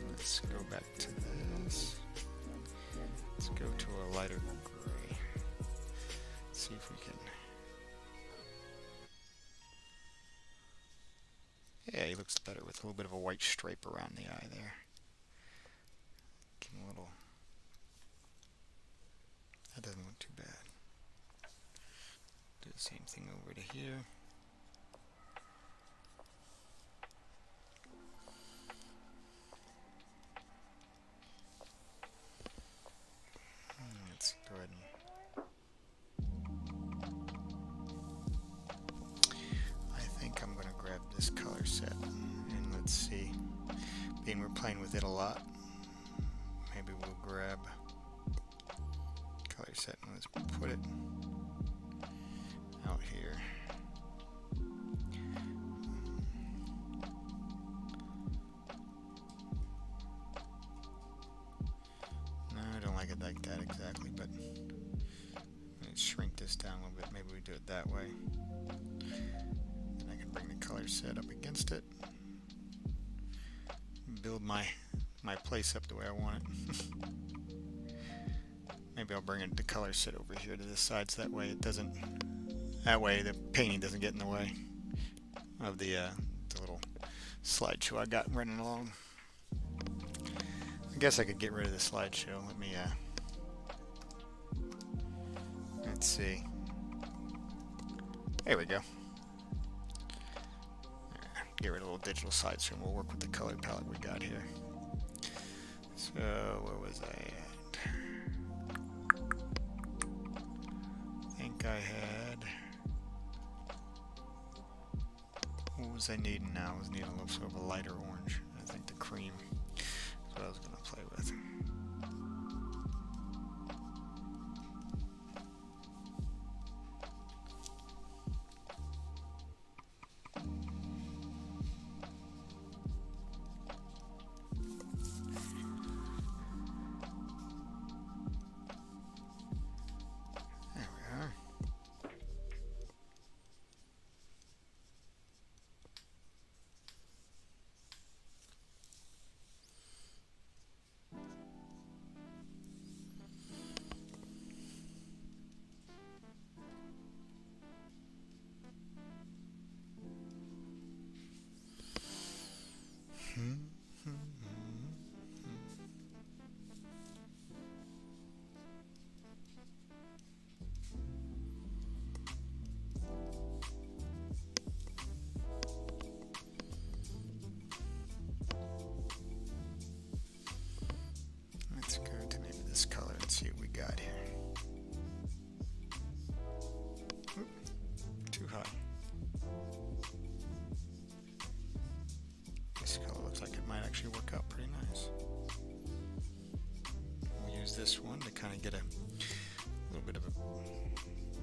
Let's go back to this. Let's go to a lighter gray. See if we can. Yeah, he looks better with a little bit of a white stripe around the eye there. Give him a little. That doesn't look too bad. Do the same thing over to here. Let's go ahead and. I'm going to grab this color set and let's see, being we're playing with it a lot, maybe we'll grab color set and let's put it out here. No, I don't like it like that exactly, but let's shrink this down a little bit. Maybe we do it that way. Bring the color set up against it. Build my place up the way I want it. Maybe I'll bring the color set over here to this side so that way it doesn't. That way the painting doesn't get in the way of the little slideshow I got running along. I guess I could get rid of the slideshow. Let me let's see. There we go. Get rid of a little digital slideshow and we'll work with the color palette we got here. So, where was I at? I think I had. What was I needing now? I was needing a little sort of a lighter orange. I think the cream is what I was going to play with.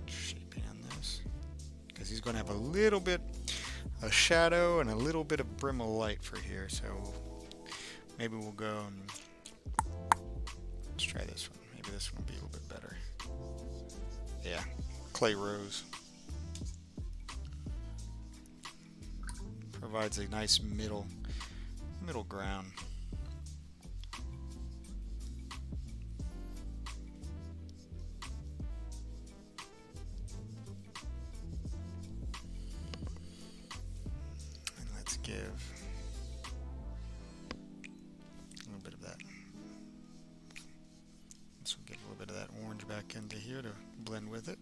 shaping on this, because he's going to have a little bit of shadow and a little bit of brim of light for here. So maybe we'll go and let's try this one. Maybe this one will be a little bit better. Yeah, clay rose provides a nice middle ground. And let's give a little bit of that. This will get a little bit of that orange back into here to blend with it.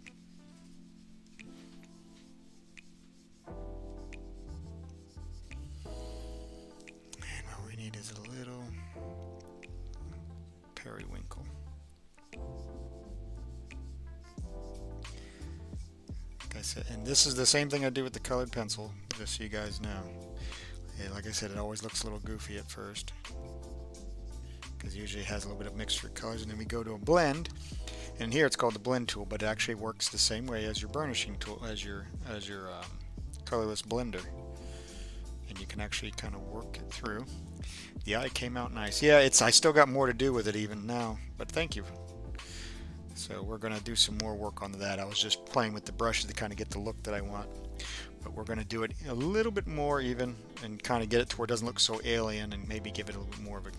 And all we need is a little periwinkle. Like I said, and this is the same thing I do with the colored pencil, just so you guys know. Yeah, like I said, it always looks a little goofy at first, because usually it has a little bit of mixture of colors, and then we go to a blend, and here it's called the blend tool, but it actually works the same way as your burnishing tool, as your colorless blender, and you can actually kind of work it through. The eye came out nice. Yeah, I still got more to do with it even now, but thank you. So we're going to do some more work on that. I was just playing with the brushes to kind of get the look that I want, but we're going to do it a little bit more even and kind of get it to where it doesn't look so alien, and maybe give it a little bit more of a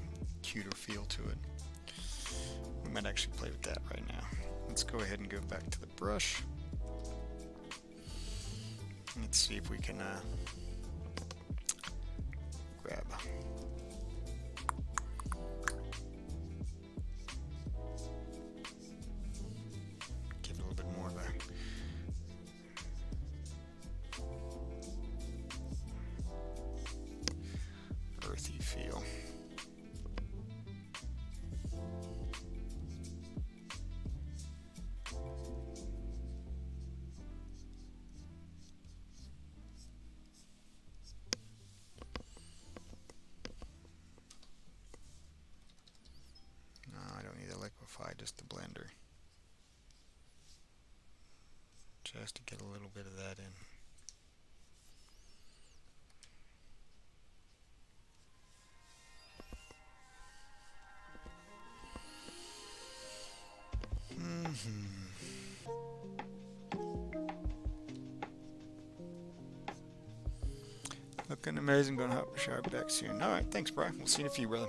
cuter feel to it. We might actually play with that right now. Let's go ahead and go back to the brush. Let's see if we can grab. Give it a little bit more of a earthy feel. Just the blender, just to get a little bit of that in. Looking amazing. Gonna help sharp back soon. All right, thanks, Brian. We'll see you in a few, brother.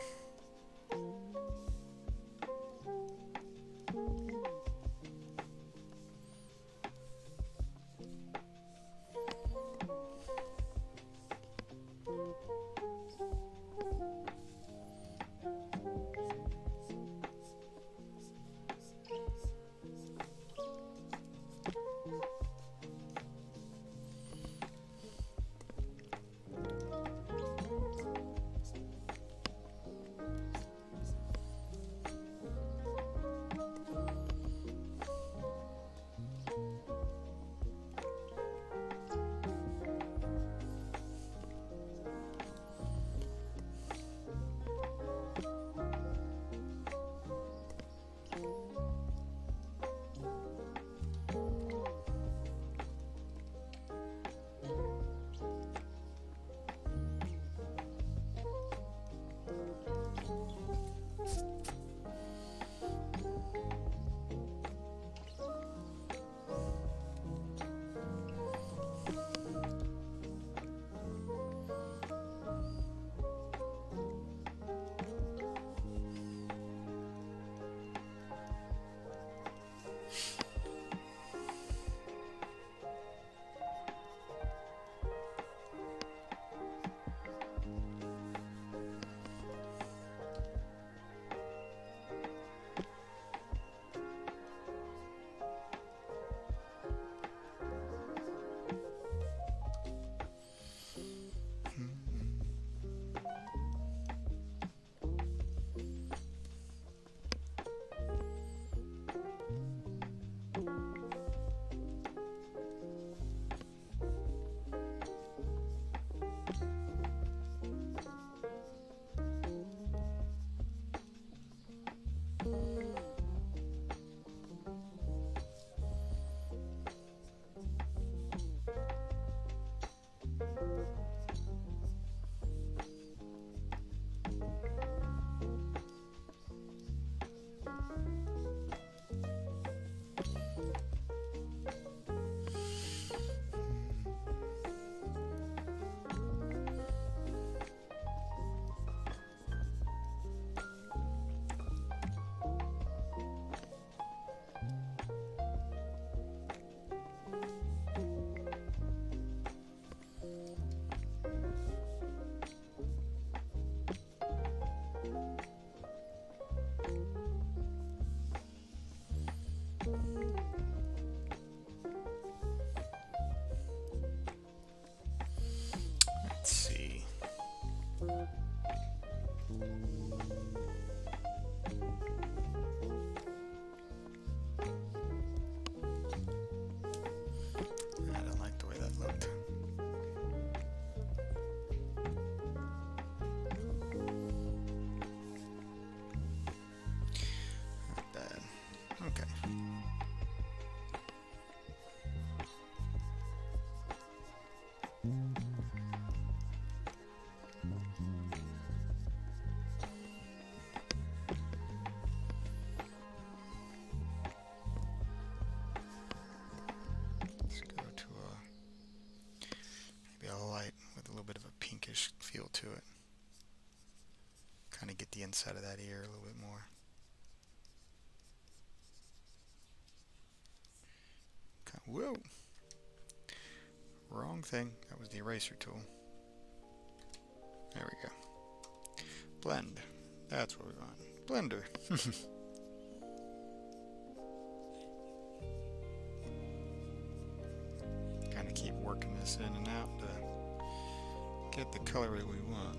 to it. Kind of get the inside of that ear a little bit more. Whoa! Wrong thing. That was the eraser tool. There we go. Blend. That's what we want. Blender. Kind of keep working this in and out to get the color that we want.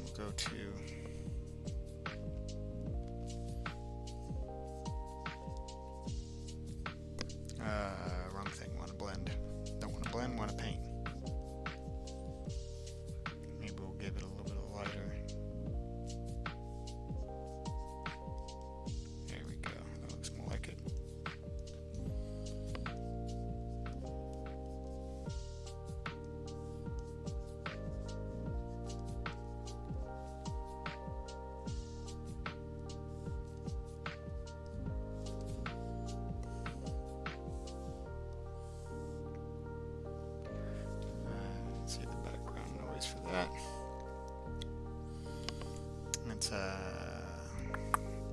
We'll go to wrong thing. Want to blend. Don't want to blend. Want to paint. Maybe we'll give it a little bit of lighter. There we go. That looks more like it. See the background noise for that. Let's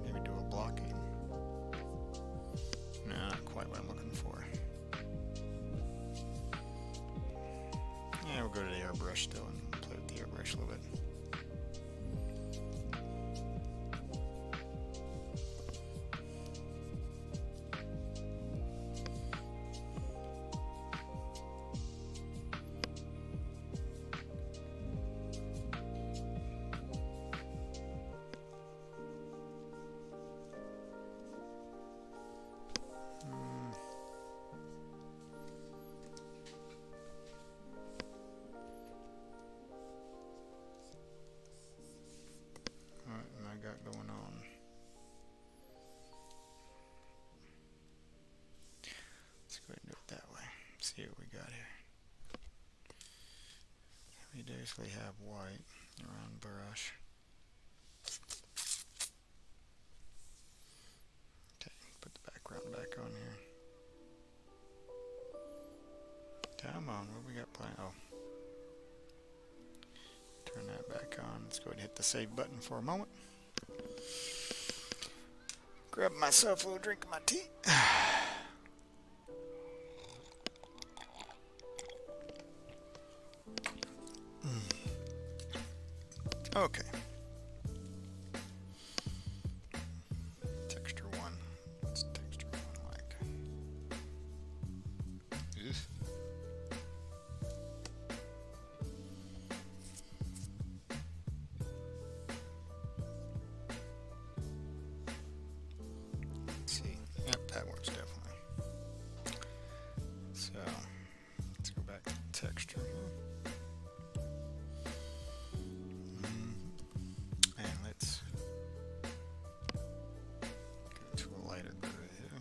maybe do a blocking. No, not quite what I'm looking for. Yeah, we'll go to the airbrush still and play with the airbrush a little bit. Got going on. Let's go ahead and do it that way. See what we got here. We basically have white around brush. Okay, put the background back on here. Come on, what we got playing? Oh. Turn that back on. Let's go ahead and hit the save button for a moment. Grab myself a little drink of my tea. Okay. Texture 1. What's texture 1 like? Ugh. That works definitely. So let's go back to texture here. And let's go to a lighter gray here.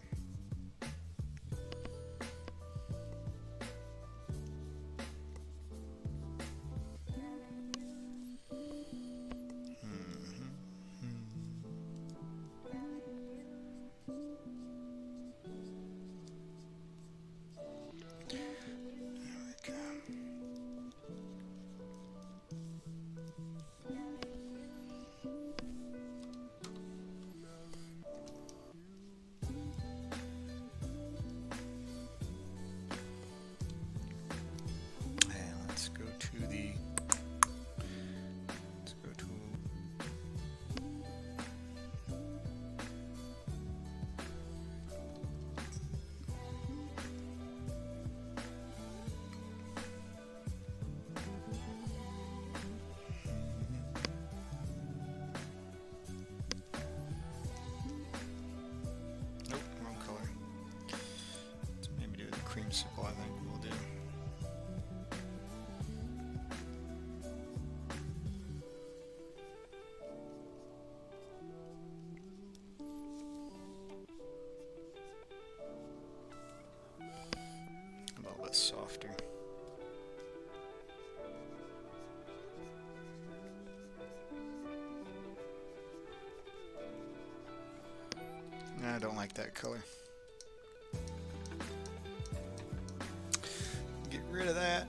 Supply, I think we'll do. A little bit softer. I don't like that color. rid of that.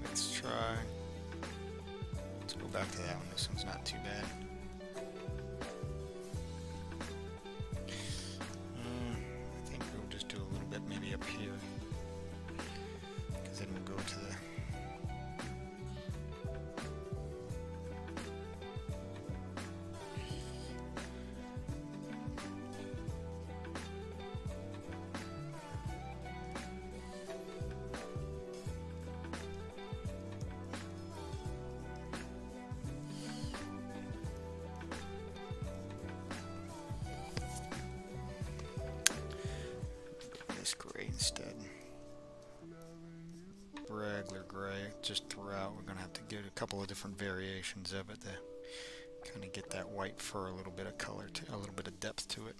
Let's try. Let's go back to that one. This one's not too bad. I think we'll just do a little bit maybe up here. Because then we'll go to the... gray instead. Regular gray, just throughout. We're gonna have to get a couple of different variations of it to kind of get that white fur, a little bit of color, to a little bit of depth to it.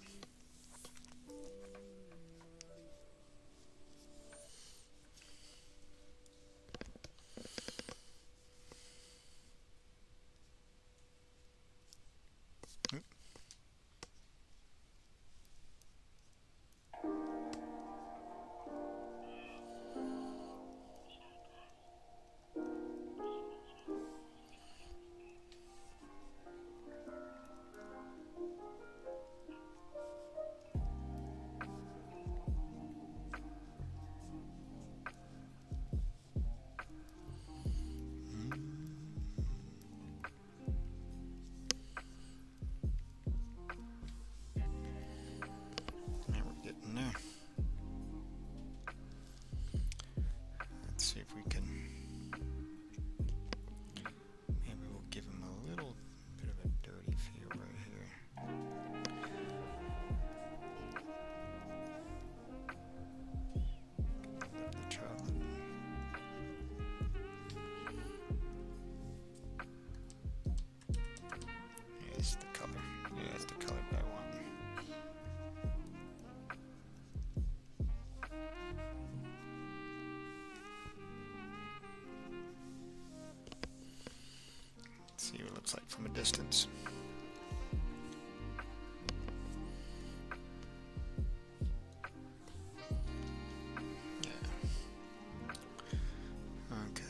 See if we can, maybe we'll give him a little bit of a dirty feel right here. The chocolate. Yeah, it's the color. Yeah, it's the color that I want. See what it looks like from a distance. Yeah. Okay.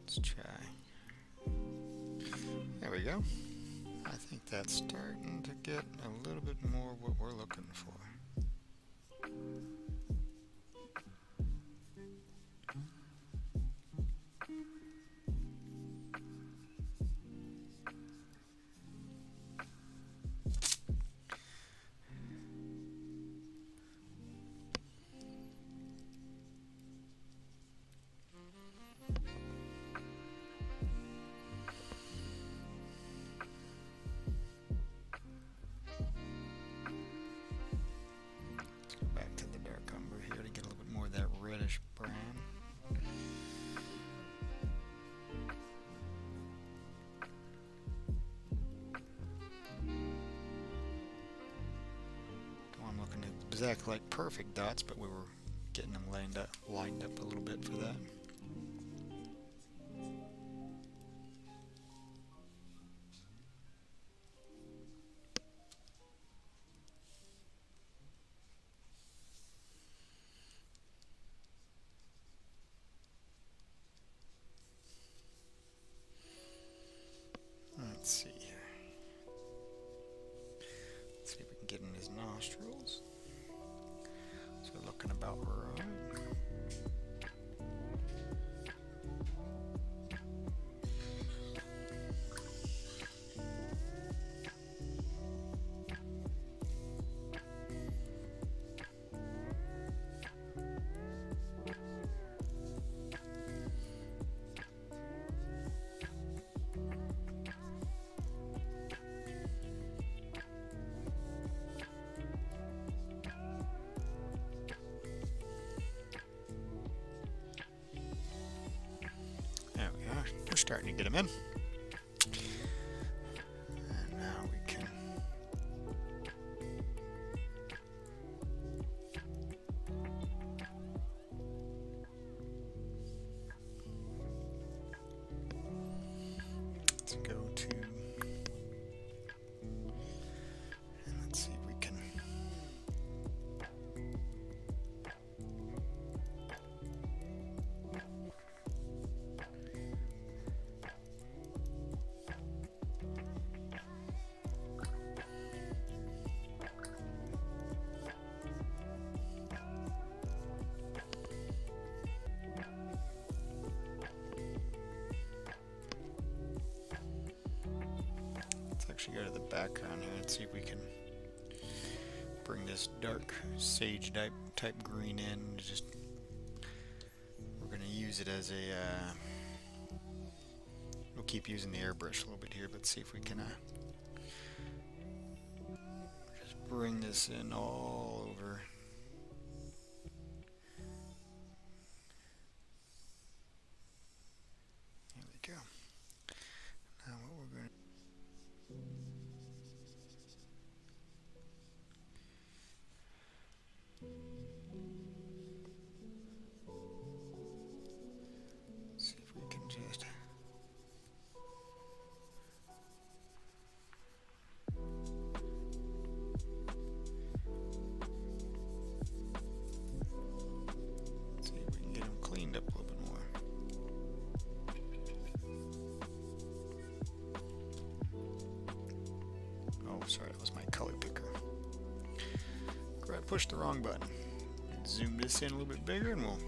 Let's try. There we go. I think that's starting to get a little bit more what we're looking for. Reddish brown. I'm looking at exactly like perfect dots, but we were getting them lined up a little bit for that. Let's see here. Let's see if we can get in his nostrils. So looking about right. We're starting to get them in. And now we can actually go to the background here and see if we can bring this dark sage type green in. Just we're going to use it as a we'll keep using the airbrush a little bit here. Let's see if we can just bring this in all over. There we go. Now what we're going to see if we can just see if we can get them cleaned up a little bit more. Oh, sorry, that was my color picker. I pushed the wrong button. Zoom this in a little bit bigger and we'll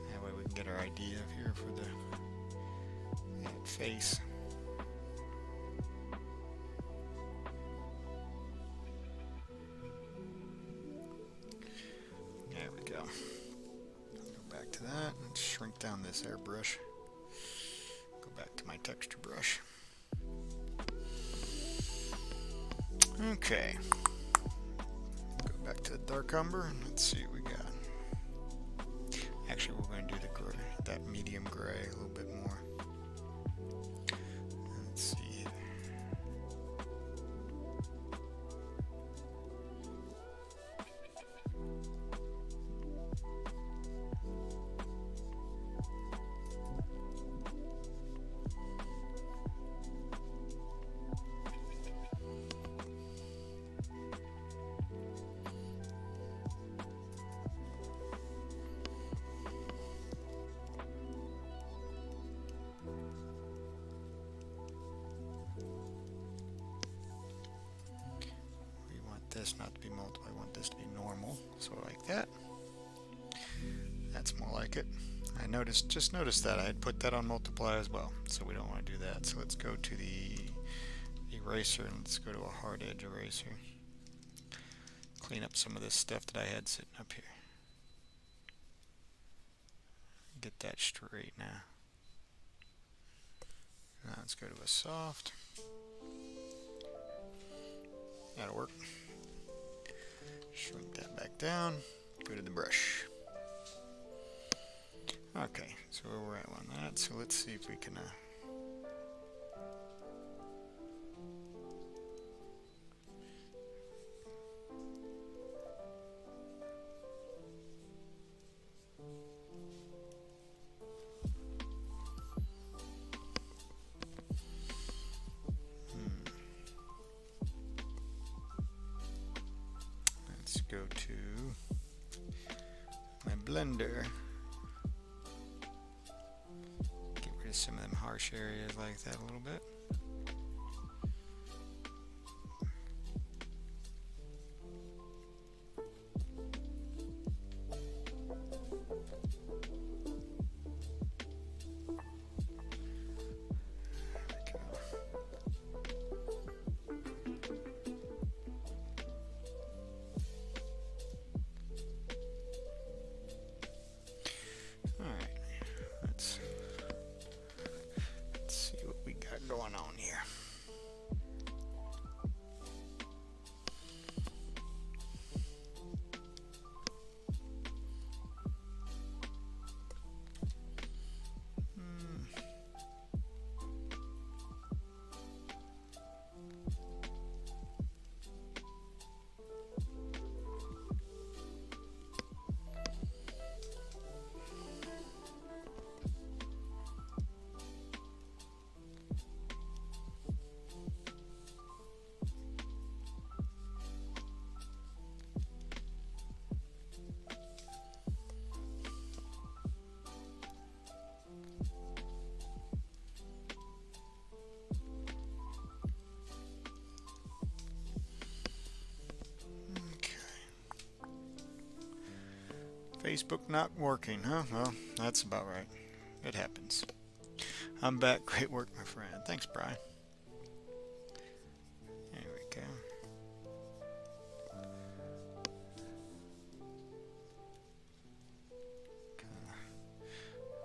that way we can get our idea of here for that face. There we go. Go back to that and shrink down this airbrush. Go back to my texture brush. Okay. Go back to the dark umber and let's see what we got. Actually, we're going to do the gray, that medium gray a little bit more. Let's see. This not to be multiply, I want this to be normal, so like that. That's more like it. Just noticed that I had put that on multiply as well, so we don't want to do that. So let's go to the eraser and let's go to a hard edge eraser. Clean up some of this stuff that I had sitting up here. Get that straight now. Now let's go to a soft. That'll work. Shrink that back down, go to the brush. Okay, so we're at on that, so let's see if we can let's go to my blender. Get rid of some of them harsh areas like that a little bit. Going on here. Facebook not working, huh? Well, that's about right. It happens. I'm back. Great work, my friend. Thanks, Brian. There we go.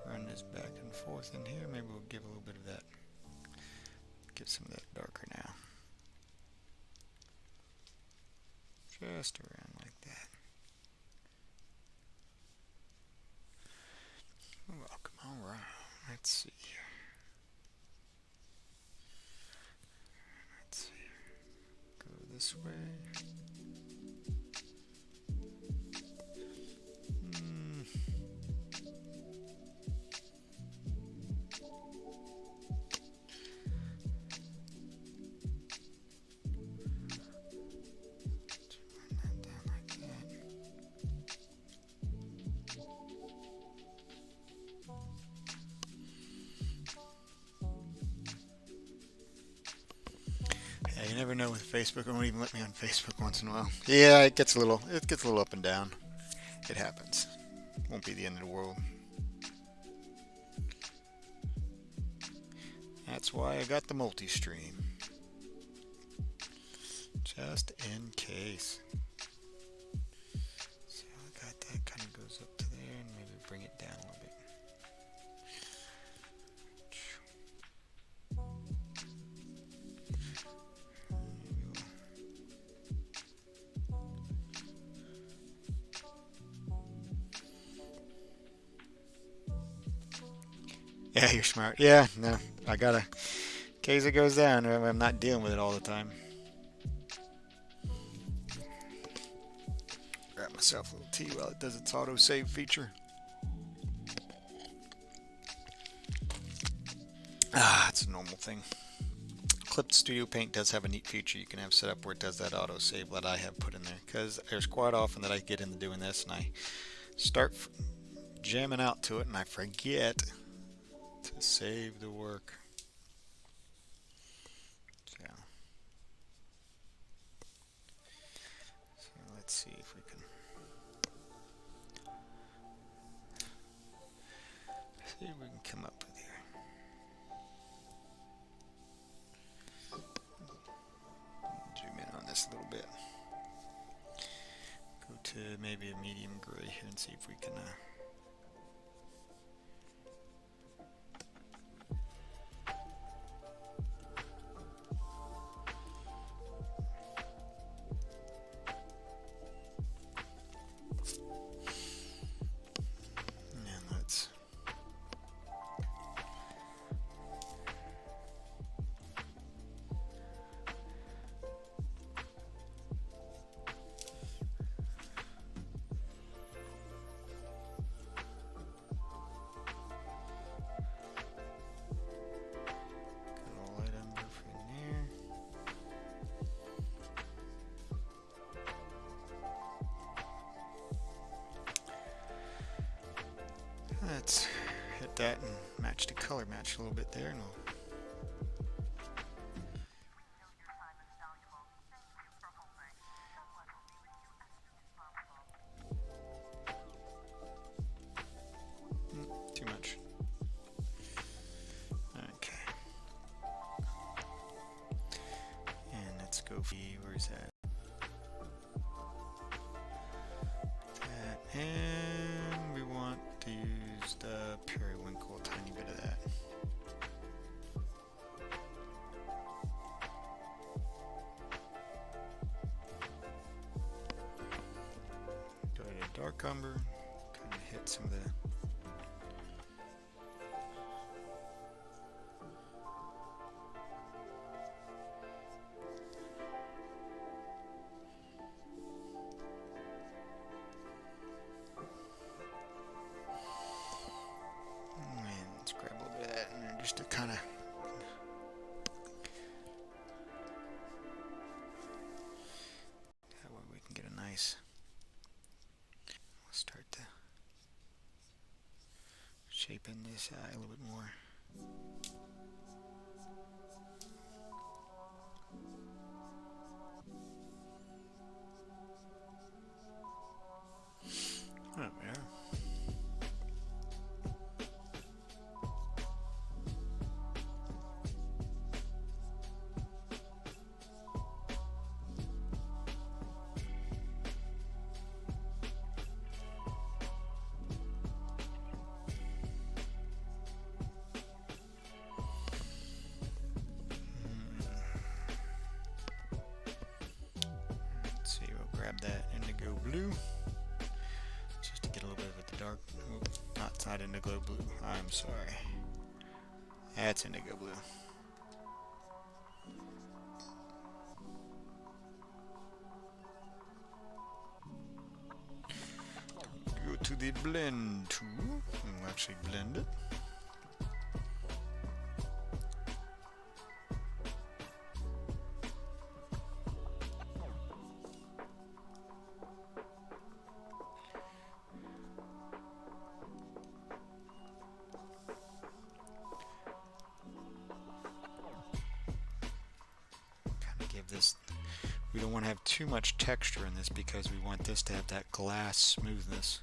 Run this back and forth in here. Maybe we'll give a little bit of that. Get some of that darker now. Just around like that. Welcome. All right. Let's see here. Let's see. Go this way. You never know with Facebook. It won't even let me on Facebook once in a while. Yeah, it gets a little up and down. It happens. Won't be the end of the world. That's why I got the multi-stream. Just in case. So I got that kind of goes up to there and maybe bring it down a little bit. Yeah, you're smart. Yeah, no, I gotta, in case it goes down, I'm not dealing with it all the time. Grab myself a little tea while it does its auto-save feature. It's a normal thing. Clipped Studio Paint does have a neat feature you can have set up where it does that auto-save that I have put in there. Because there's quite often that I get into doing this and I start jamming out to it and I forget to save the work. So let's see if we can come up with here. Zoom in on this a little bit. Go to maybe a medium gray here and see if we can let's hit that and match the color match a little bit there, and we'll too much. Okay. And let's go where's that? And we want to use the periwinkle, a tiny bit of that. Go to dark umber, kind of hit some of the just to kind of that way we can get a nice, we'll start to shape in this eye a little bit more. Oh, yeah. grab that indigo blue just to get a little bit of the dark. Ooh, it's not indigo blue. I'm sorry. That's indigo blue. Go to the blend tool and we'll actually blend it. We don't want to have too much texture in this because we want this to have that glass smoothness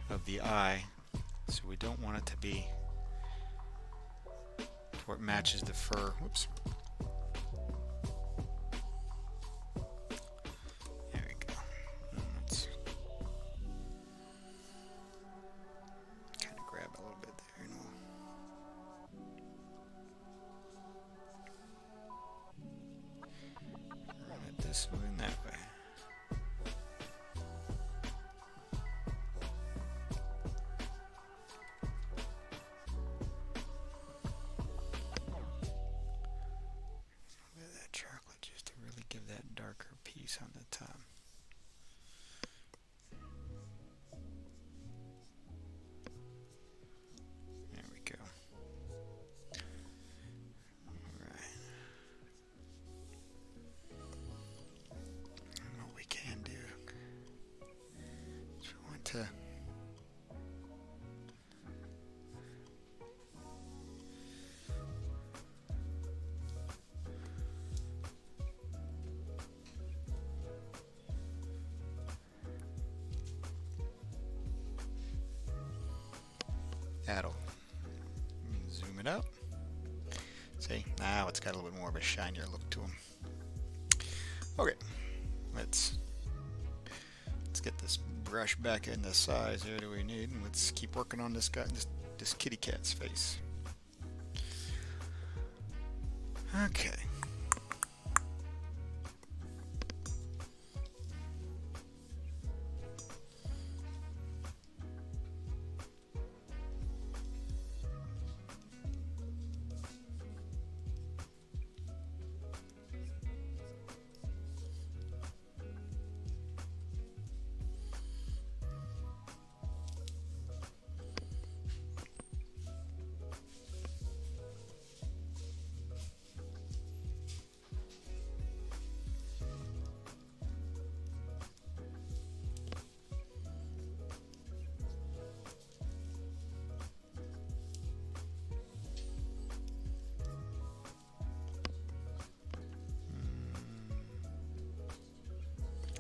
of the eye. So we don't want it to be to where it matches the fur. Whoops. There we go. Let's kind of grab a little bit there and we'll this way and that way. With that chocolate just to really give that darker piece on the top. There we go. To that'll zoom it out. See, now it's got a little bit more of a shinier look to them. Okay, let's get this brush back in the size here that we need, and let's keep working on this guy, this kitty cat's face. Okay.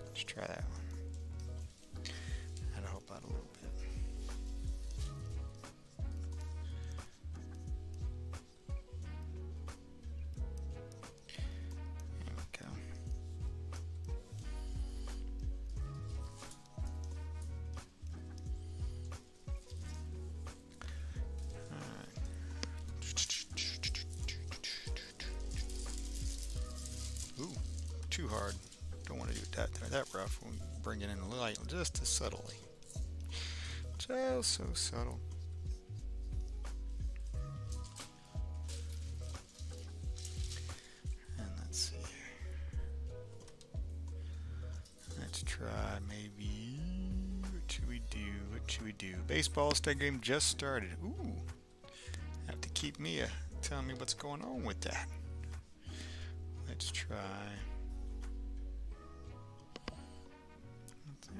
Let's try that one. That'll help out a little bit. There we go. Alright. Ooh, too hard. Don't want to do it that rough. We'll bring it in light, just as subtly. Just so subtle. And let's see here. Let's try maybe. What should we do? What should we do? Baseball stadium just started. Ooh. Have to keep Mia telling me what's going on with that. Let's try.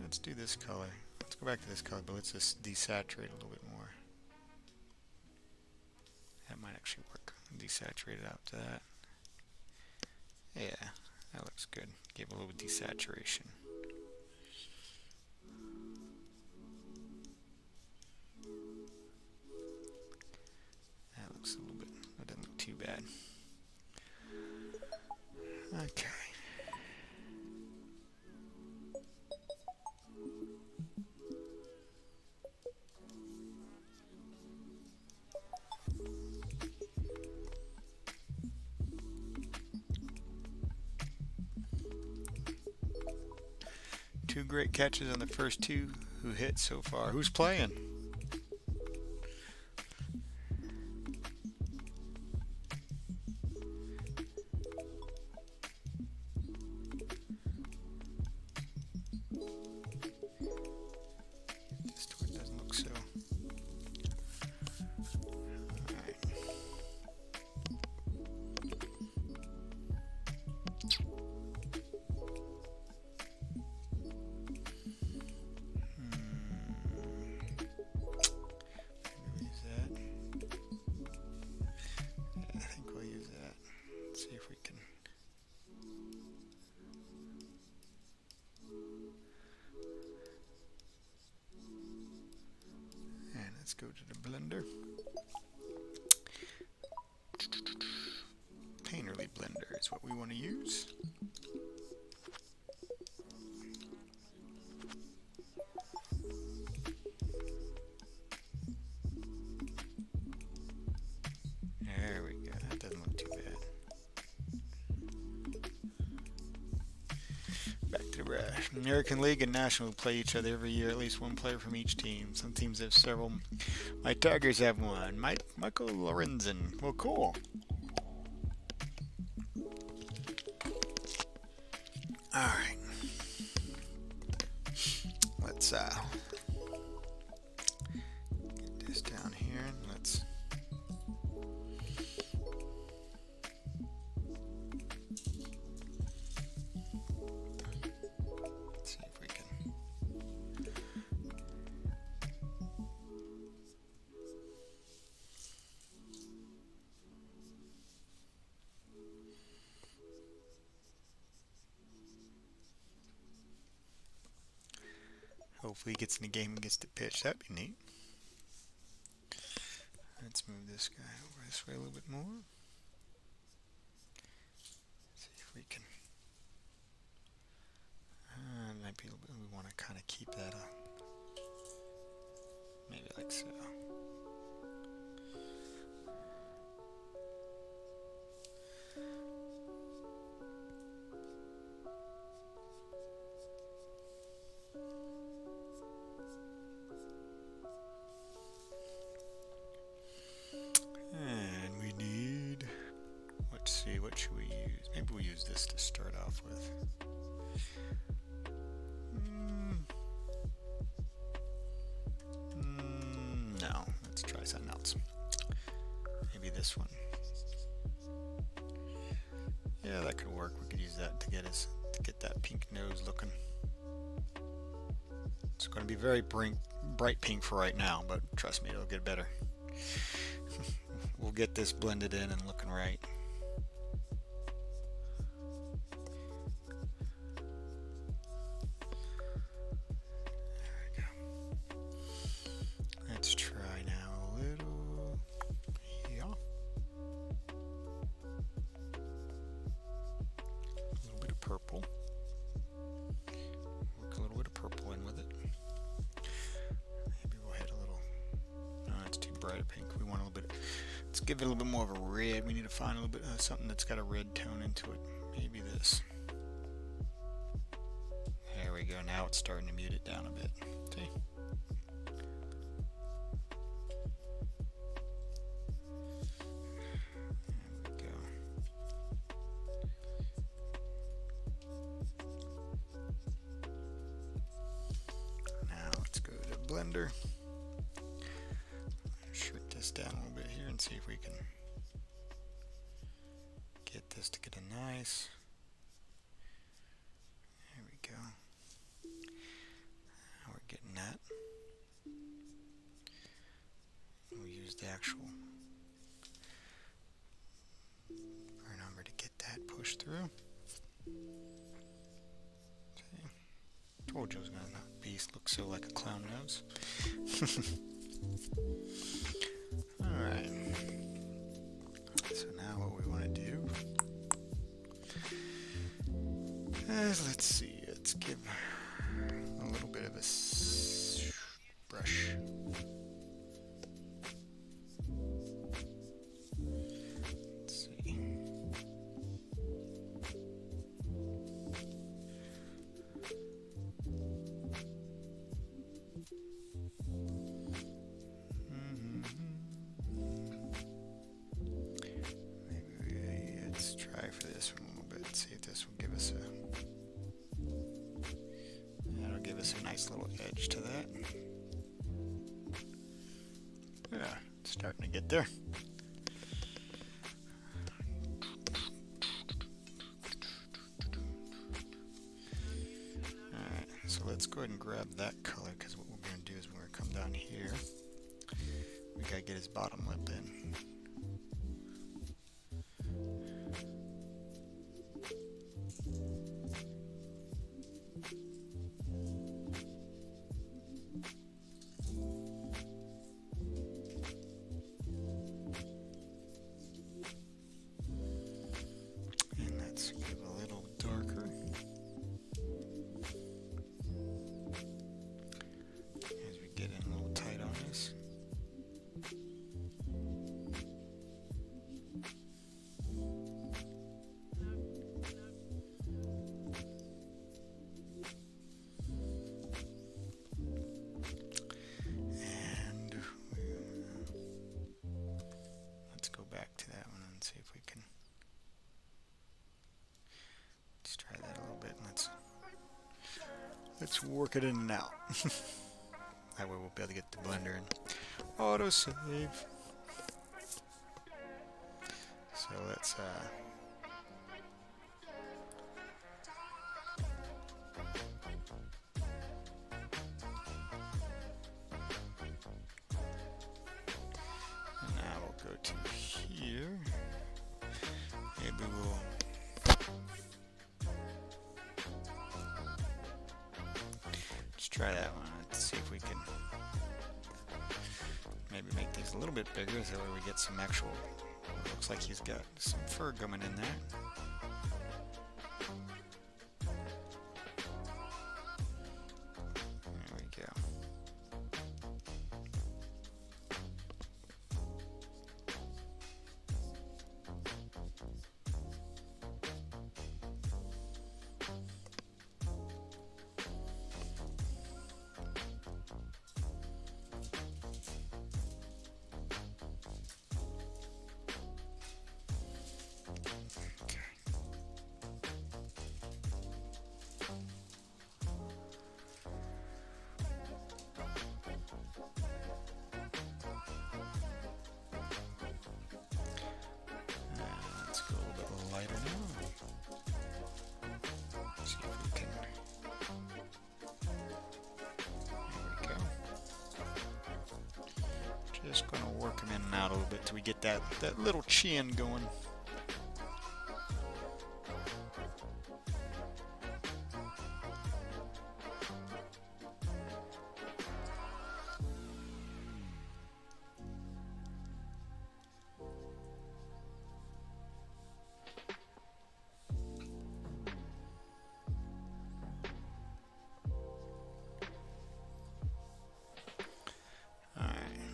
Let's do this color. Let's go back to this color, but let's just desaturate a little bit more. That might actually work. Desaturate it out to that. Yeah, that looks good. Give a little desaturation. That looks a little bit, that doesn't look too bad. Okay. 2 great catches on the first 2 who hit so far. Who's playing? This door doesn't look so. Alright. See if we can. And let's go to the blender. Painterly blender is what we want to use. There we go. That doesn't look too bad. Back to the brush. American League and National play each other every year, at least one player from each team. Some teams have several. My Tigers have one. Michael Lorenzen. Well, cool. Alright. Let's get this down here and let's see if we can. Hopefully he gets in the game and gets to pitch. That'd be neat. Let's move this guy over this way a little bit more. See if we can. Might be a little bit, we want to kind of keep that up. Maybe like so. And we need, let's see, what should we use? Maybe we'll use this to start off with. No, let's try something else. Maybe this one. Yeah, that could work. We could use that to get that pink nose looking. It's going to be very bright pink for right now, but trust me, it'll get better. We'll get this blended in and looking right. There we go. Let's try now a little. Yeah. A little bit of purple. Work a little bit of purple in with it. Maybe we'll hit a little. No, it's too bright a pink. We want a little bit. Let's give it a little bit more of a red. We need to find a little bit of something that's got a red tone into it. Maybe this. There we go. Now it's starting to mute it down a bit. See? There we go. Now let's go to the blender. Shrink this down a little bit here and see if we can get this to get a nice. There we go. Now we're getting that. We'll use the actual burn number to get that pushed through. See? Told you I was gonna beast look so like a clown nose. Alright, so now what we want to do is, let's see, let's give a little bit of a brush. Let's see. this one a little bit. See if this will give us a. That'll give us a nice little edge to that. Yeah, it's starting to get there. Alright, so let's go ahead and grab that color, because what we're going to do is we're going to come down here. We got to get his bottom lip in. Let's work it in and out. That way we'll be able to get the blender and auto save. So let's now we'll go to here. Maybe we'll try that one. Let's see if we can maybe make these a little bit bigger so that way we get some actual, looks like he's got some fur coming in there. There we go. Just going to work them in and out a little bit till we get that little chin going.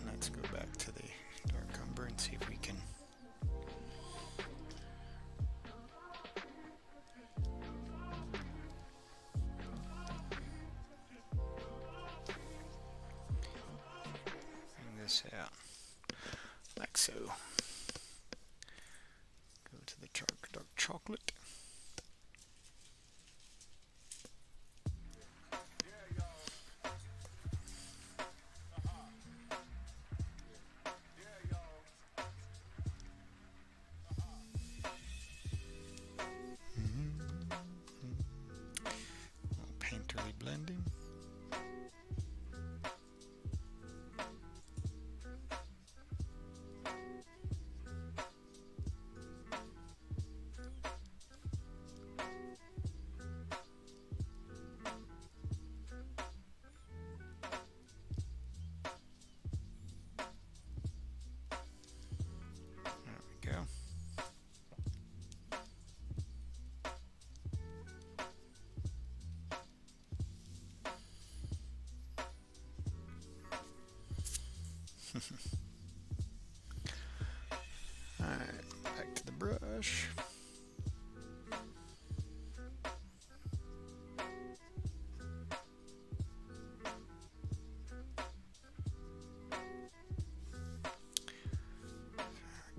Let's go back to the dark umber and see if we can bring this out like so. Go to the dark chocolate. Blending. There we go. Alright, back to the brush.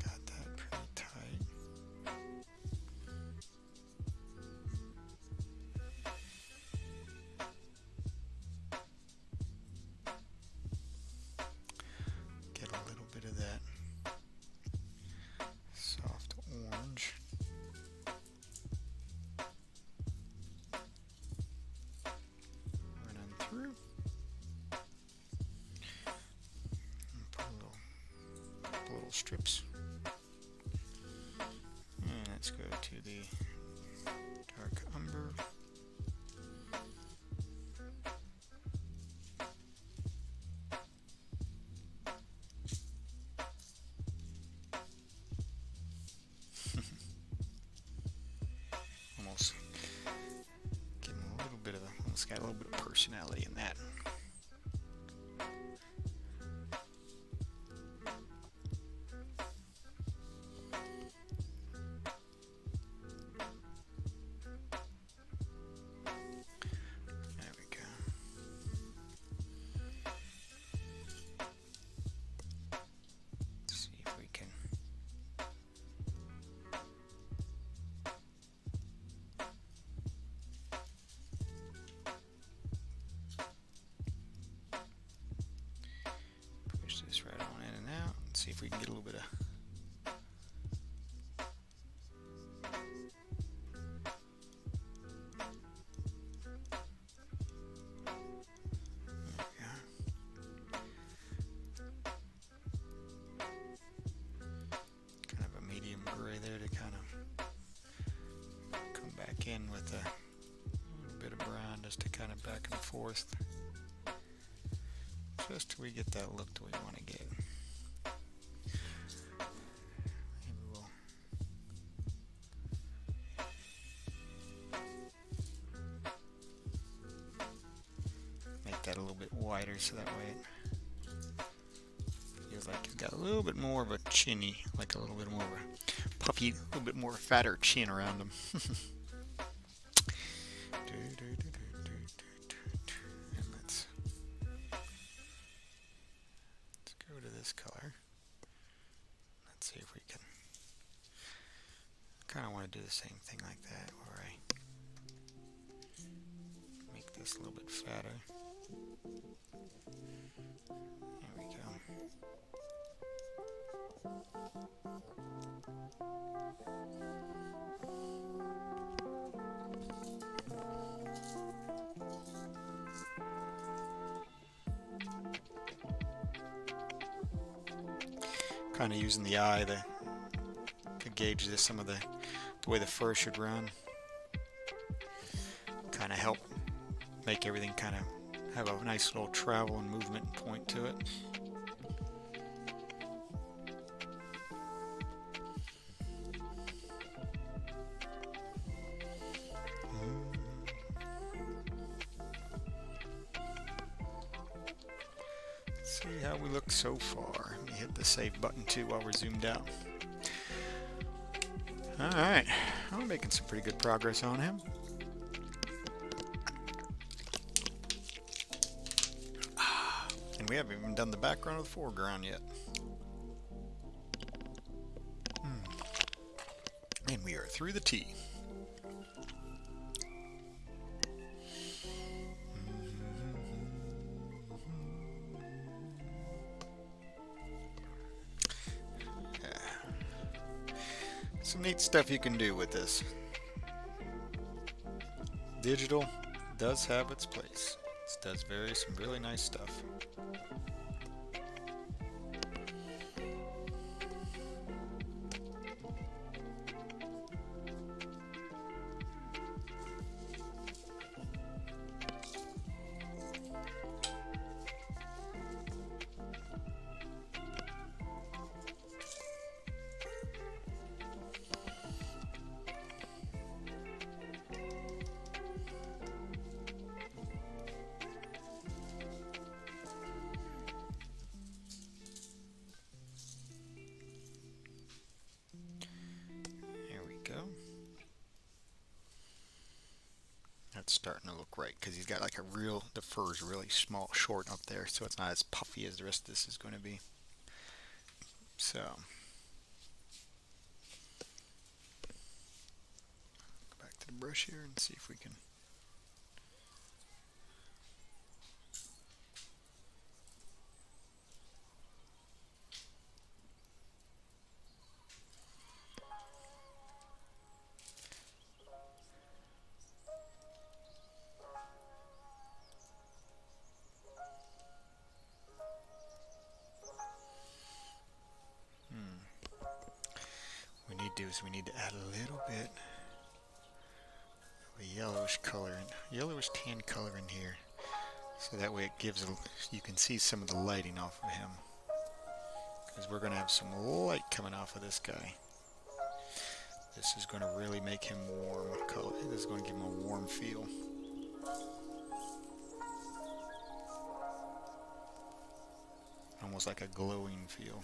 Got that pretty tight. strips. And let's go to the dark umber. Almost give him a little bit of almost got a little bit of personality in that. This right on in and out. Let's see if we can get a little bit of kind of a medium gray there to kind of come back in with a little bit of brown just to kind of back and forth. Just till we get that look that we want to get. Maybe we'll make that a little bit wider so that way it feels like he's got a little bit more of a chinny, like a little bit more of a puffy, a little bit more fatter chin around him. Color. Let's see if we can kind of want to do the same thing like that where I make this a little bit fatter. There we go. Kind of using the eye to gauge this, some of the way the fur should run. Kind of help make everything kind of have a nice little travel and movement point to it. See how we look so far. Let me hit the save button too while we're zoomed out. Alright, I'm making some pretty good progress on him. And we haven't even done the background or the foreground yet. And we are through the T. Some neat stuff you can do with this. Digital does have its place. It does some really nice stuff. That's starting to look right because he's got like the fur is really small, short up there, so it's not as puffy as the rest of this is going to be. So, go back to the brush here and see if we can. to do is we need to add a little bit of a yellowish color, yellowish tan color in here, so that way it gives you can see some of the lighting off of him, because we're going to have some light coming off of this guy. This is going to really make him warm color. This is going to give him a warm feel. Almost like a glowing feel.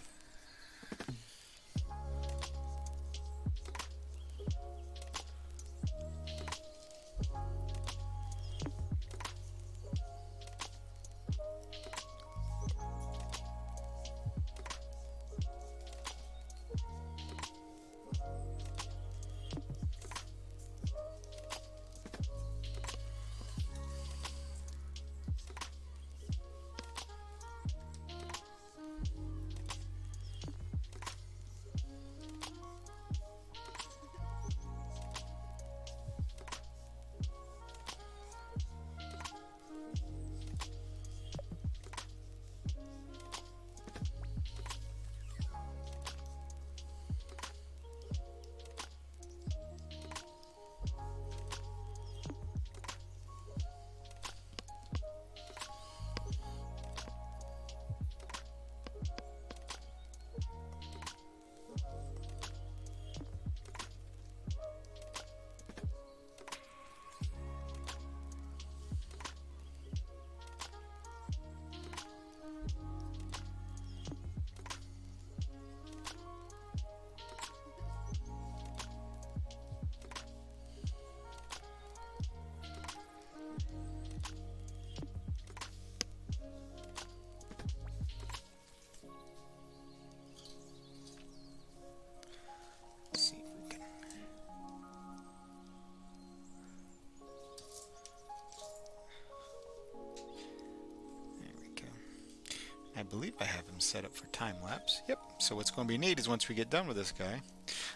I believe I have him set up for time lapse. Yep. So what's going to be neat is once we get done with this guy,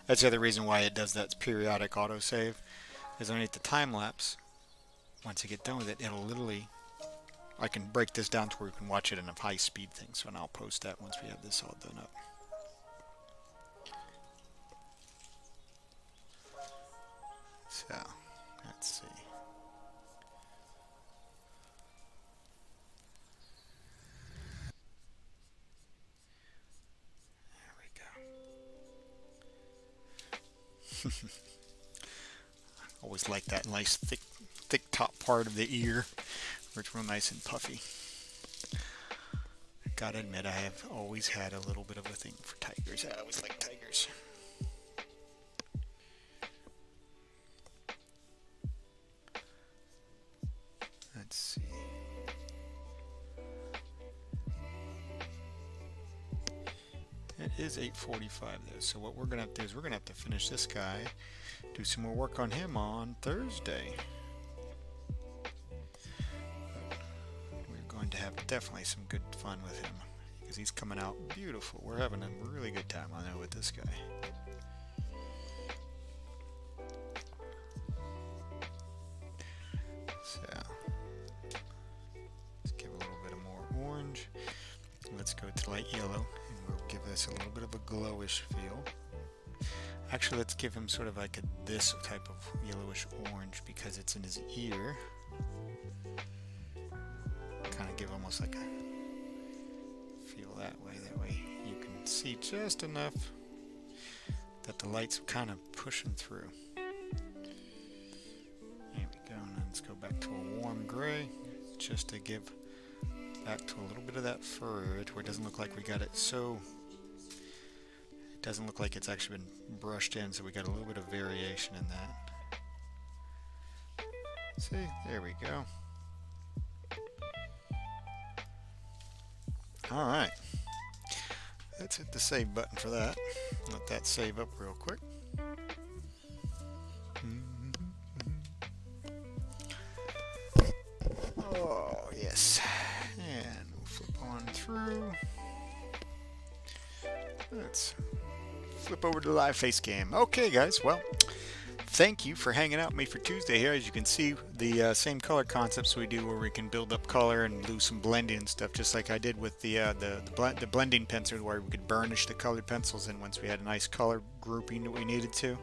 that's the other reason why it does that periodic autosave, is underneath the time lapse, once I get done with it, it'll literally, I can break this down to where you can watch it in a high speed thing. So and I'll post that once we have this all done up. So let's see. Always like that nice thick top part of the ear where it's real nice and puffy. Gotta admit, I have always had a little bit of a thing for tigers. I always like tigers. Let's see. It is 8:45 though, so what we're gonna have to do is we're gonna have to finish this guy, do some more work on him on Thursday. We're going to have definitely some good fun with him because he's coming out beautiful. We're having a really good time on there with this guy. So let's give a little bit of more orange. Let's go to light yellow. We'll give this a little bit of a glowish feel. Actually, let's give him sort of like this type of yellowish orange because it's in his ear. Kind of give almost like a feel that way. That way you can see just enough that the light's kind of pushing through. There we go. And then let's go back to a warm gray just to give back to a little bit of that fur to where it doesn't look like we got it so, it doesn't look like it's actually been brushed in, so we got a little bit of variation in that. See, there we go. Alright, let's hit the save button for that. Let that save up real quick. Oh yes. And we'll flip on through. Let's flip over to the live face cam. Okay, guys. Well, thank you for hanging out with me for Tuesday here. As you can see, the same color concepts we do where we can build up color and do some blending and stuff, just like I did with the blending pencil, where we could burnish the colored pencils in once we had a nice color grouping that we needed to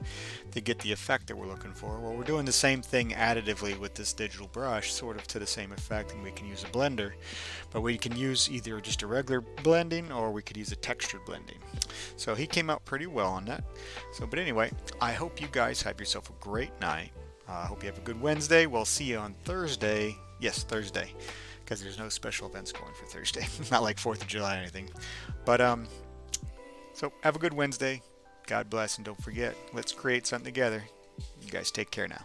get the effect that we're looking for. Well, we're doing the same thing additively with this digital brush, sort of to the same effect, and we can use a blender, but we can use either just a regular blending or we could use a textured blending. So he came out pretty well on that. So, but anyway, I hope you guys have yourself a great night. I hope you have a good Wednesday. We'll see you on Thursday. Yes, Thursday, because there's no special events going for Thursday. Not like 4th of July or anything. But so have a good Wednesday. God bless, and don't forget, let's create something together. You guys take care now.